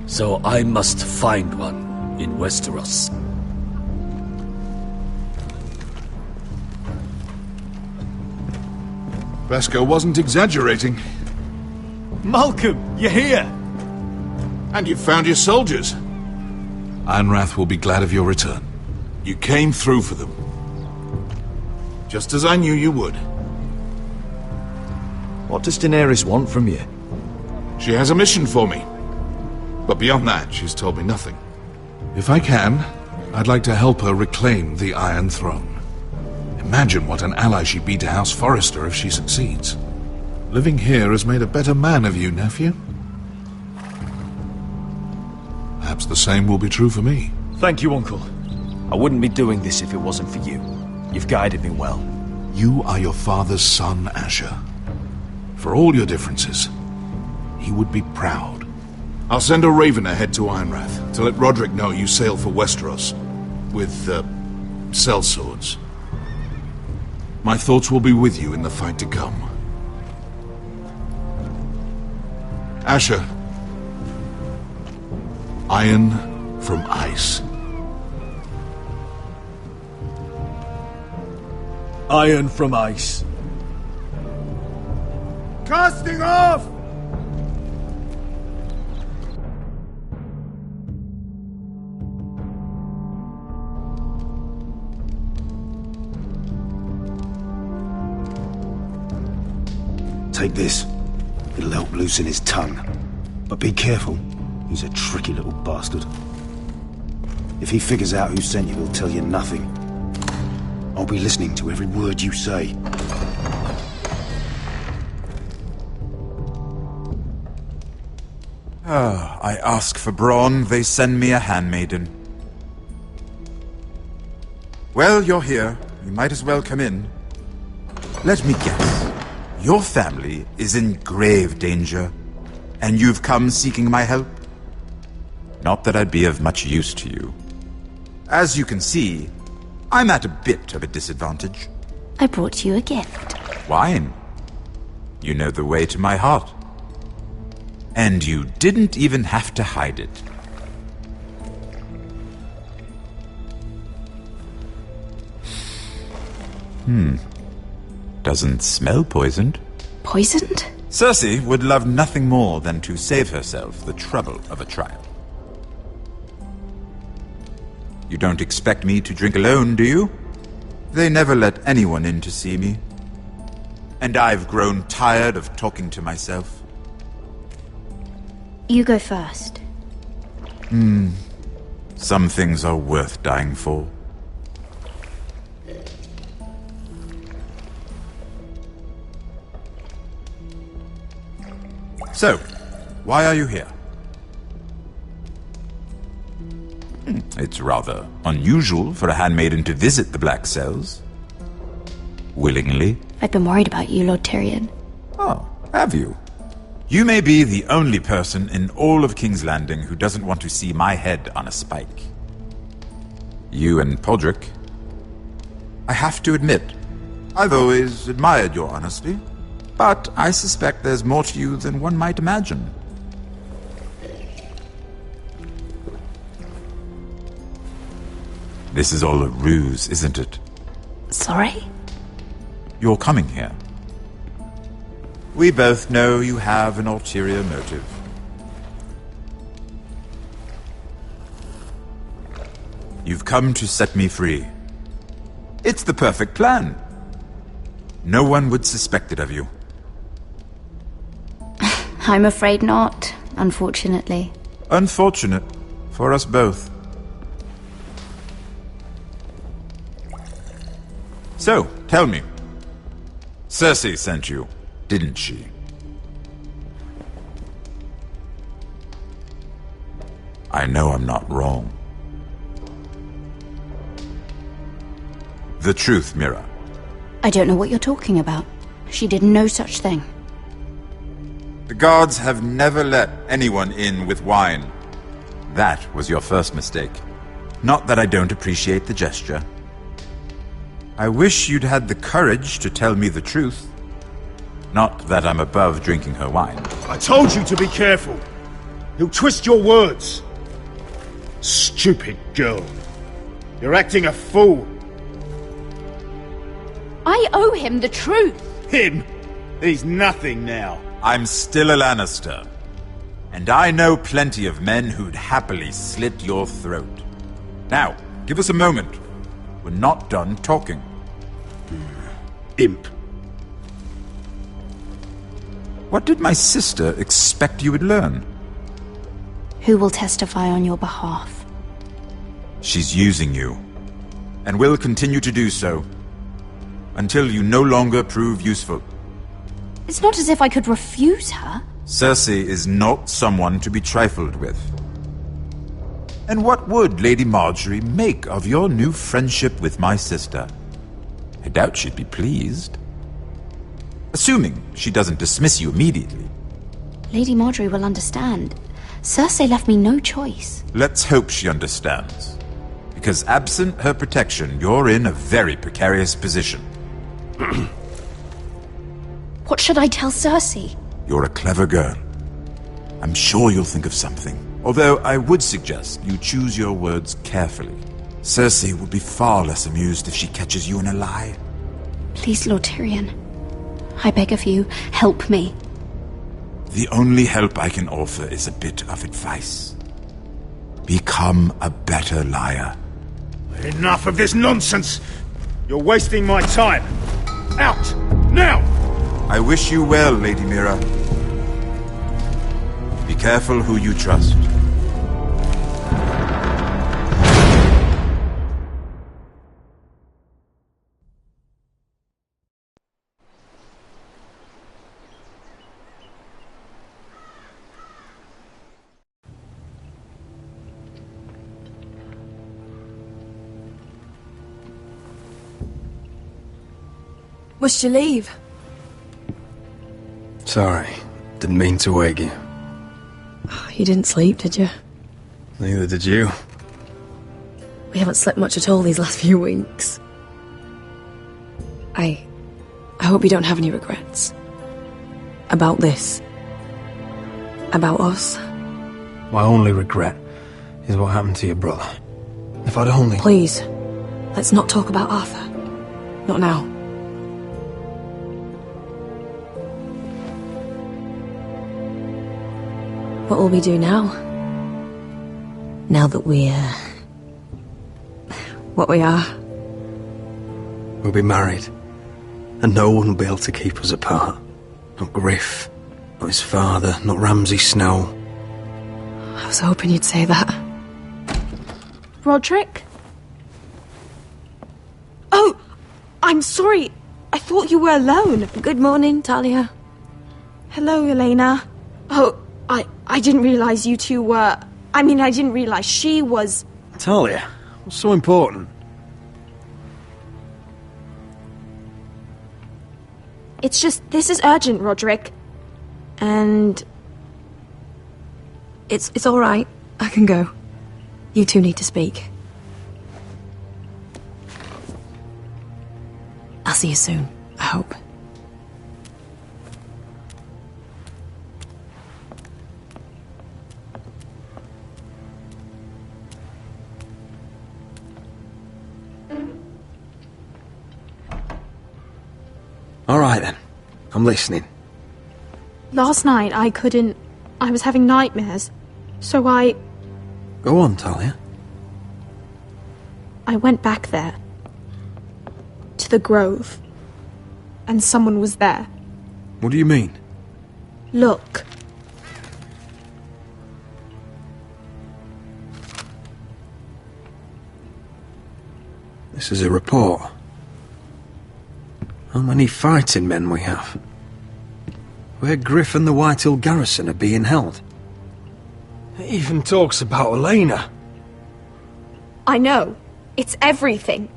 so I must find one in Westeros. Vesco wasn't exaggerating. Malcolm, you're here! And you've found your soldiers. Ironrath will be glad of your return. You came through for them. Just as I knew you would. What does Daenerys want from you? She has a mission for me. But beyond that, she's told me nothing. If I can, I'd like to help her reclaim the Iron Throne. Imagine what an ally she'd be to House Forrester if she succeeds. Living here has made a better man of you, nephew. Perhaps the same will be true for me. Thank you, Uncle. I wouldn't be doing this if it wasn't for you. You've guided me well. You are your father's son, Asher. For all your differences, he would be proud. I'll send a raven ahead to Ironrath to let Roderick know you sail for Westeros with, sellswords. My thoughts will be with you in the fight to come. Asher. Iron from ice. Iron from ice. Casting off! Take this. It'll help loosen his tongue. But be careful. He's a tricky little bastard. If he figures out who sent you, he'll tell you nothing. I'll be listening to every word you say. I ask for brawn, they send me a handmaiden. Well, you're here. You might as well come in. Let me guess. Your family is in grave danger, and you've come seeking my help? Not that I'd be of much use to you. As you can see, I'm at a bit of a disadvantage. I brought you a gift. Wine. You know the way to my heart. And you didn't even have to hide it. Doesn't smell poisoned. Poisoned? Cersei would love nothing more than to save herself the trouble of a trial. You don't expect me to drink alone, do you? They never let anyone in to see me. And I've grown tired of talking to myself. You go first. Some things are worth dying for. So, why are you here? It's rather unusual for a handmaiden to visit the Black Cells. Willingly. I've been worried about you, Lord Tyrion. Oh, have you? You may be the only person in all of King's Landing who doesn't want to see my head on a spike. You and Podrick. I have to admit, I've always admired your honesty, but I suspect there's more to you than one might imagine. This is all a ruse, isn't it? Sorry? You're coming here. We both know you have an ulterior motive. You've come to set me free. It's the perfect plan. No one would suspect it of you. I'm afraid not, unfortunately. Unfortunate for us both. So, tell me. Cersei sent you, didn't she? I know I'm not wrong. The truth, Mira. I don't know what you're talking about. She did no such thing. The guards have never let anyone in with wine. That was your first mistake. Not that I don't appreciate the gesture. I wish you'd had the courage to tell me the truth. Not that I'm above drinking her wine. I told you to be careful. He'll twist your words. Stupid girl. You're acting a fool. I owe him the truth. Him? He's nothing now. I'm still a Lannister. And I know plenty of men who'd happily slit your throat. Now, give us a moment. We're not done talking. Imp. What did my sister expect you would learn? Who will testify on your behalf? She's using you. And will continue to do so. Until you no longer prove useful. It's not as if I could refuse her. Cersei is not someone to be trifled with. And what would Lady Marjorie make of your new friendship with my sister? I doubt she'd be pleased. Assuming she doesn't dismiss you immediately. Lady Marjorie will understand. Cersei left me no choice. Let's hope she understands. Because absent her protection, you're in a very precarious position. What should I tell Cersei? You're a clever girl. I'm sure you'll think of something. Although I would suggest you choose your words carefully. Cersei would be far less amused if she catches you in a lie. Please, Lord Tyrion. I beg of you, help me. The only help I can offer is a bit of advice. Become a better liar. Enough of this nonsense! You're wasting my time! Out! Now! I wish you well, Lady Mira. Be careful who you trust. Must you leave? Sorry, didn't mean to wake you. You didn't sleep, did you? Neither did you. We haven't slept much at all these last few weeks. I hope you don't have any regrets. About this. About us. My only regret is what happened to your brother. If I'd only... Please, let's not talk about Arthur. Not now. What will we do now? Now that we're... what we are? We'll be married. And no one will be able to keep us apart. Not Griff, not his father, not Ramsay Snow. I was hoping you'd say that. Roderick? Oh, I'm sorry. I thought you were alone. Good morning, Talia. Hello, Elena. Oh, I didn't realize you two were... I mean, I didn't realize she was... Talia, what's so important? It's just, this is urgent, Roderick. And... It's all right. I can go. You two need to speak. I'll see you soon, I hope. All right, then. I'm listening. Last night, I was having nightmares. So I Go on, Talia. went back there. To the grove. And someone was there. What do you mean? Look. This is a report. How many fighting men we have? Where Griff and the Whitehill garrison are being held. It even talks about Elena. I know. It's everything.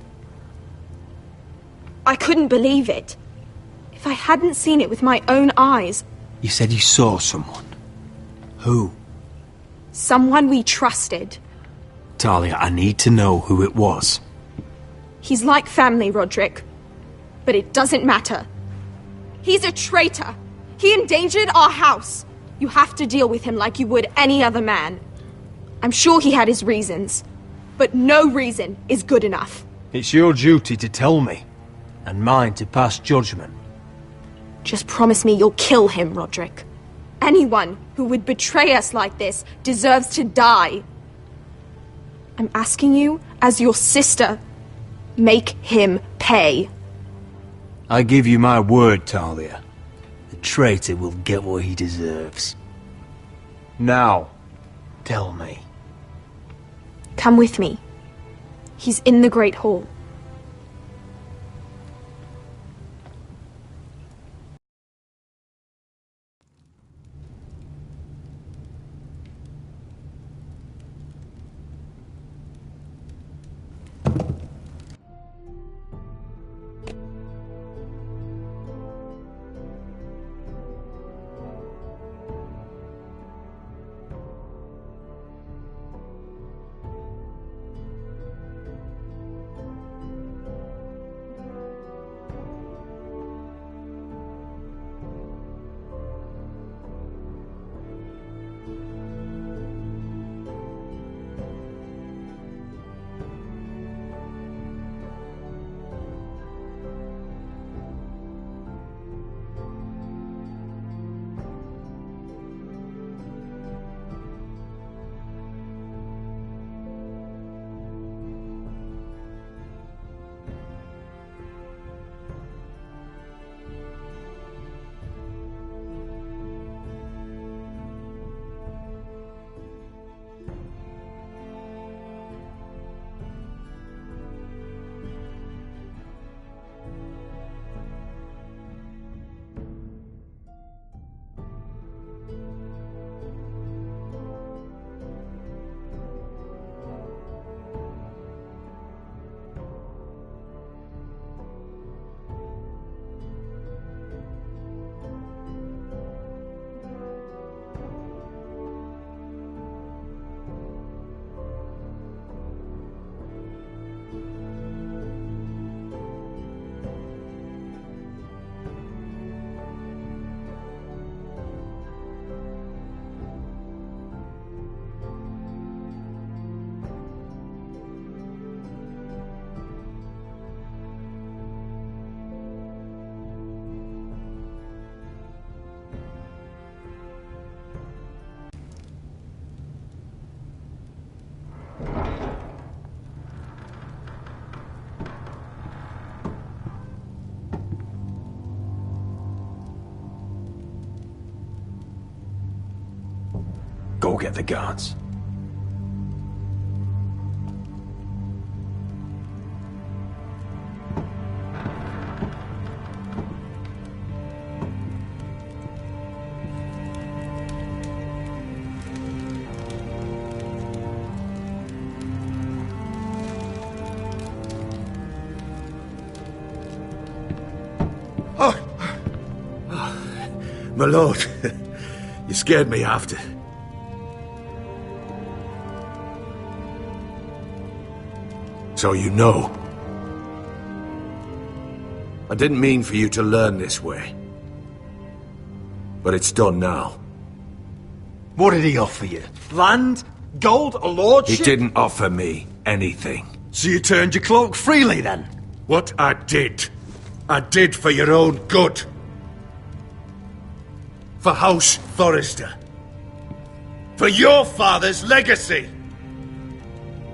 I couldn't believe it. If I hadn't seen it with my own eyes... You said you saw someone. Who? Someone we trusted. Talia, I need to know who it was. He's like family, Roderick. But it doesn't matter. He's a traitor. He endangered our house. You have to deal with him like you would any other man. I'm sure he had his reasons. But no reason is good enough. It's your duty to tell me. And mine to pass judgment. Just promise me you'll kill him, Roderick. Anyone who would betray us like this deserves to die. I'm asking you, as your sister, make him pay. I give you my word, Talia. The traitor will get what he deserves. Now, tell me. Come with me. He's in the Great Hall. get the guards. My lord, you scared me after. So you know. I didn't mean for you to learn this way. But it's done now. What did he offer you? Land? Gold? A lordship? He didn't offer me anything. So you turned your cloak freely, then? What I did for your own good. For House Forrester. For your father's legacy.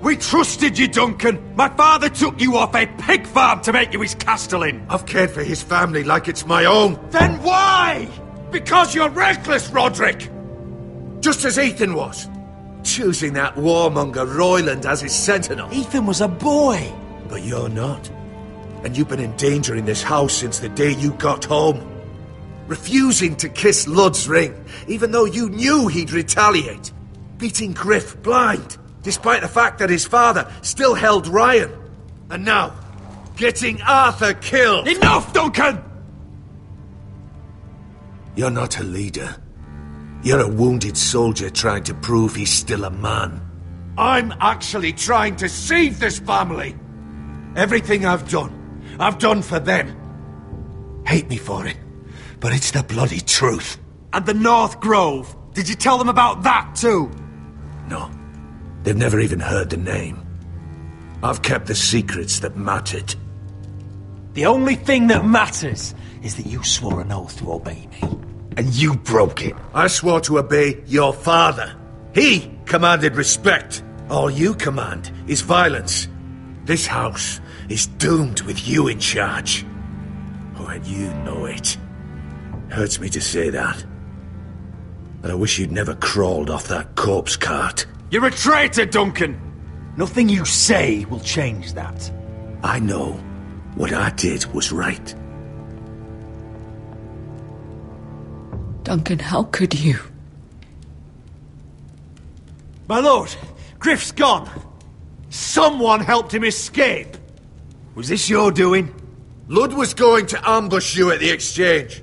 We trusted you, Duncan. My father took you off a pig farm to make you his castellan. I've cared for his family like it's my own. Then why? Because you're reckless, Roderick! Just as Ethan was. Choosing that warmonger Royland as his sentinel. Ethan was a boy. But you're not. And you've been in danger in this house since the day you got home. Refusing to kiss Lud's ring, even though you knew he'd retaliate. Beating Griff blind, despite the fact that his father still held Ryan. And now, getting Arthur killed. Enough, Duncan! You're not a leader. You're a wounded soldier trying to prove he's still a man. I'm actually trying to save this family. Everything I've done for them. Hate me for it, but it's the bloody truth. And the North Grove? Did you tell them about that too? No. They've never even heard the name. I've kept the secrets that mattered. The only thing that matters is that you swore an oath to obey me. And you broke it. I swore to obey your father. He commanded respect. All you command is violence. This house is doomed with you in charge. Oh, and you know it. Hurts me to say that. But I wish you'd never crawled off that corpse cart. You're a traitor, Duncan! Nothing you say will change that. I know what I did was right. Duncan, how could you? My lord, Griff's gone. Someone helped him escape. Was this your doing? Lud was going to ambush you at the exchange.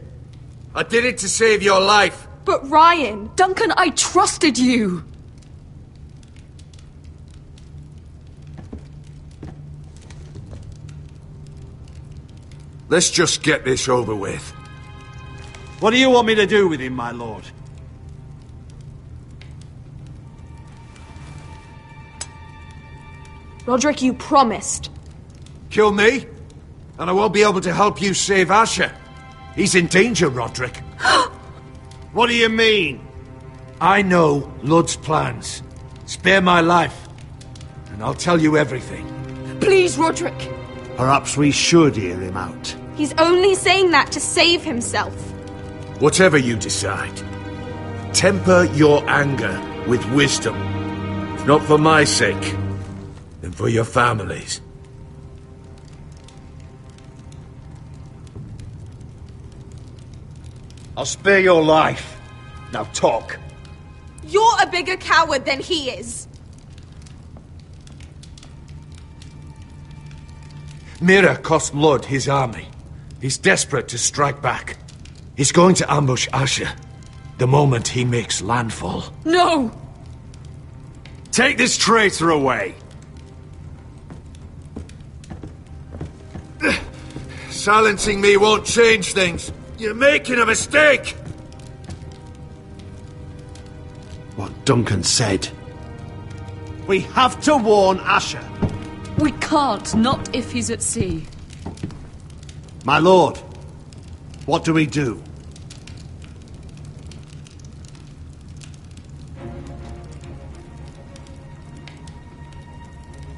I did it to save your life. But Ryan... Duncan, I trusted you! Let's just get this over with. What do you want me to do with him, my lord? Roderick, you promised. Kill me, and I won't be able to help you save Asher. He's in danger, Roderick. What do you mean? I know Lud's plans. Spare my life, and I'll tell you everything. Please, Roderick! Perhaps we should hear him out. He's only saying that to save himself. Whatever you decide, temper your anger with wisdom. If not for my sake, then for your families. I'll spare your life. Now talk. You're a bigger coward than he is. Mira cost Lud his army. He's desperate to strike back. He's going to ambush Asher the moment he makes landfall. No! Take this traitor away. Silencing me won't change things. You're making a mistake! What Duncan said. We have to warn Asher. We can't, not if he's at sea. My lord, what do we do?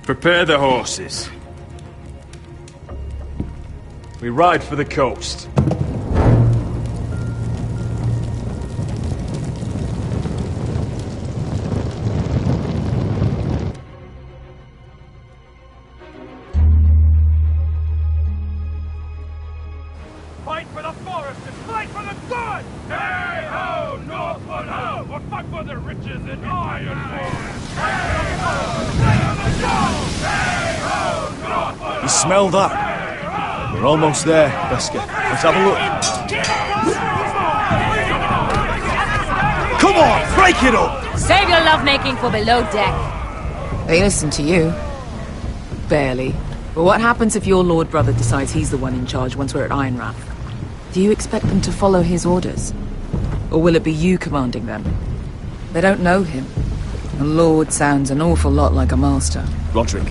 Prepare the horses. We ride for the coast. Fight for the forest and fight for the good! Hey ho, Northwood ho! Or fight for the riches in Ironwood! Hey ho, Northwood! You smell that? We're almost there, Beskar. Let's have a look. Come on, break it up! Save your lovemaking for below deck. They listen to you. Barely. But what happens if your lord brother decides he's the one in charge once we're at Ironrath? Do you expect them to follow his orders? Or will it be you commanding them? They don't know him. A lord sounds an awful lot like a master. Roderick.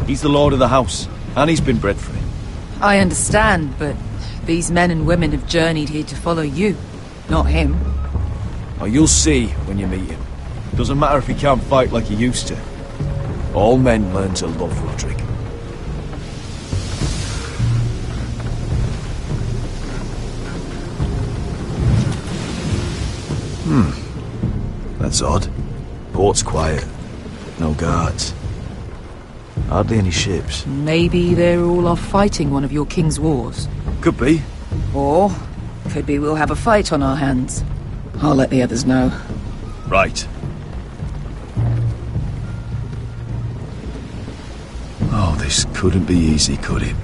He's the lord of the house, and he's been bred for it. I understand, but these men and women have journeyed here to follow you, not him. Oh, you'll see when you meet him. Doesn't matter if he can't fight like he used to. All men learn to love Roderick. That's odd. Port's quiet. No guards. Hardly any ships. Maybe they're all off fighting one of your king's wars. Could be. Or, could be we'll have a fight on our hands. I'll let the others know. Right. Oh, this couldn't be easy, could it?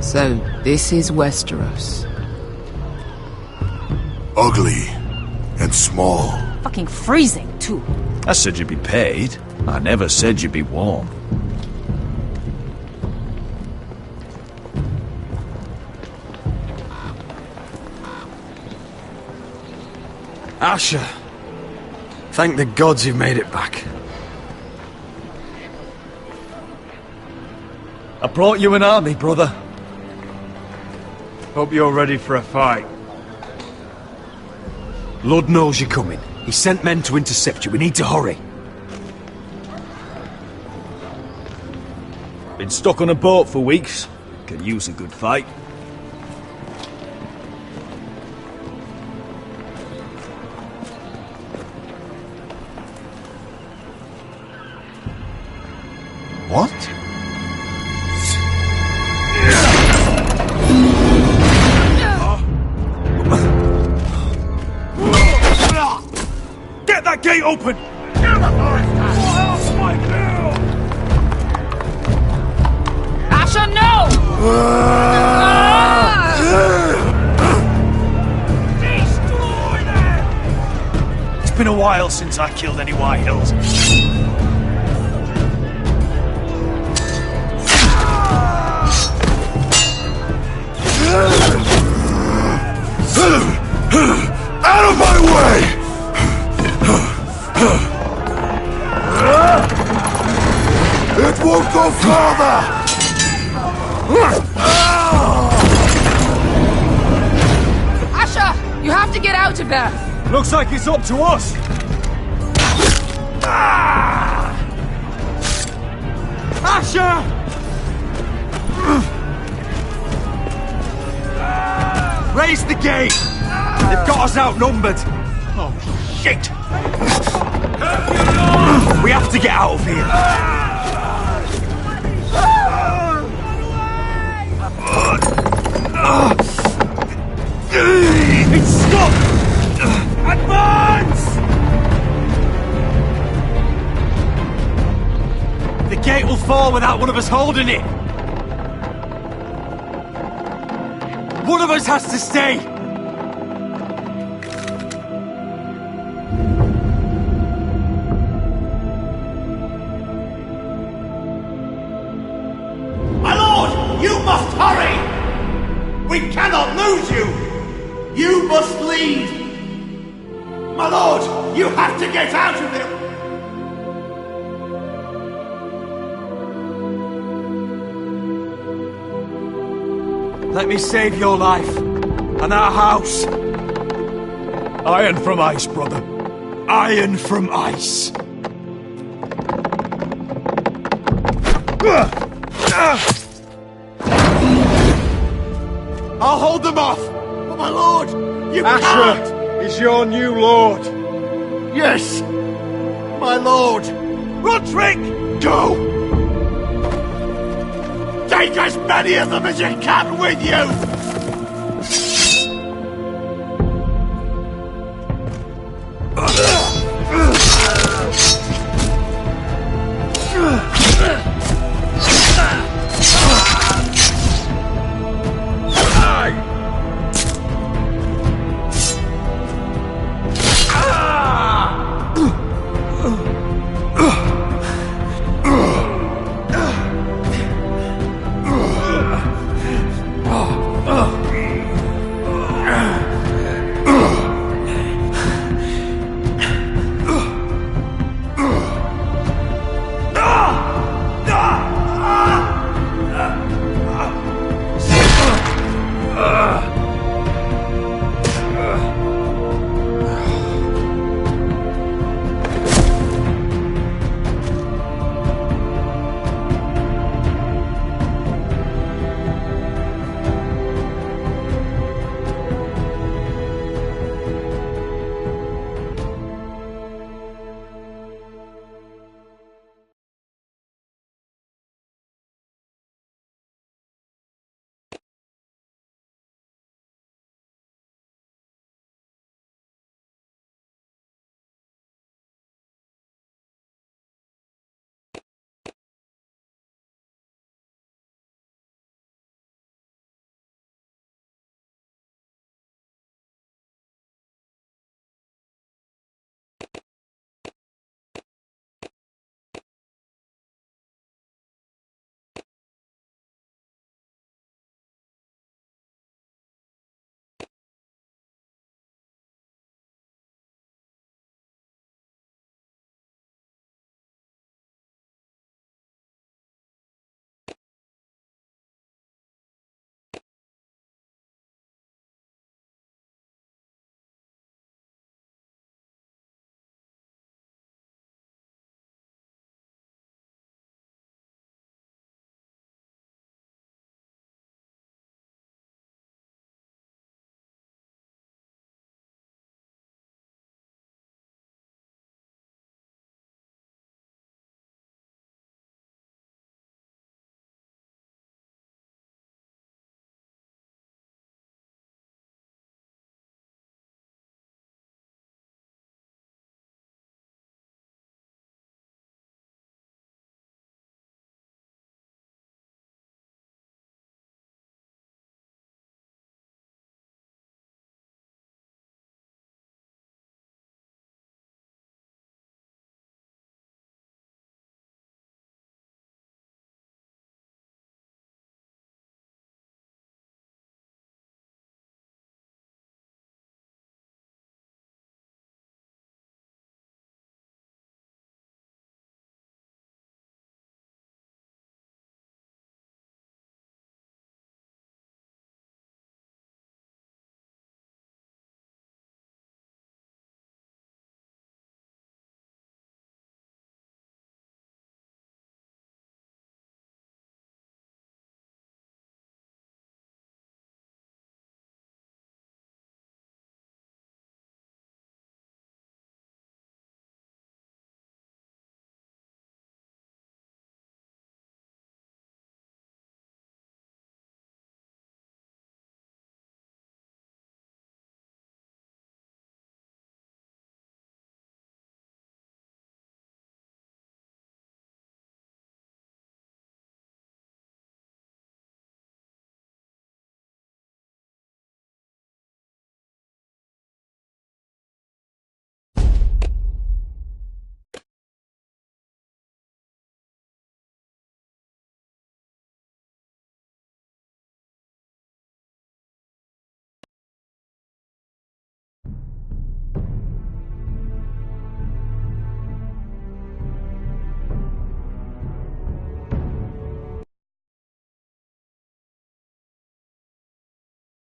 So, this is Westeros. Ugly and small. Fucking freezing, too. I said you'd be paid. I never said you'd be warm. Asher. Thank the gods you've made it back. I brought you an army, brother. Hope you're ready for a fight. Lord knows you're coming. He sent men to intercept you. We need to hurry. Been stuck on a boat for weeks. Could use a good fight. What? Get that gate open! Asher, no! It's been a while since I killed any White Hills. Out of my way! It won't go further! Asher, you have to get out of there! Looks like it's up to us! Asher! Raise the gate! They've got us outnumbered! Oh, shit! We have to get out of here! It's stopped! Advance! The gate will fall without one of us holding it! One of us has to stay! My lord, you must hurry! We cannot lose you! You must lead! My lord, you have to get out of here! Let me save your life, and our house. Iron from ice, brother. Iron from ice. I'll hold them off! But my lord, you can't! Asher is your new lord. Yes, my lord. Roderick! Go! Take as many of them as you can with you!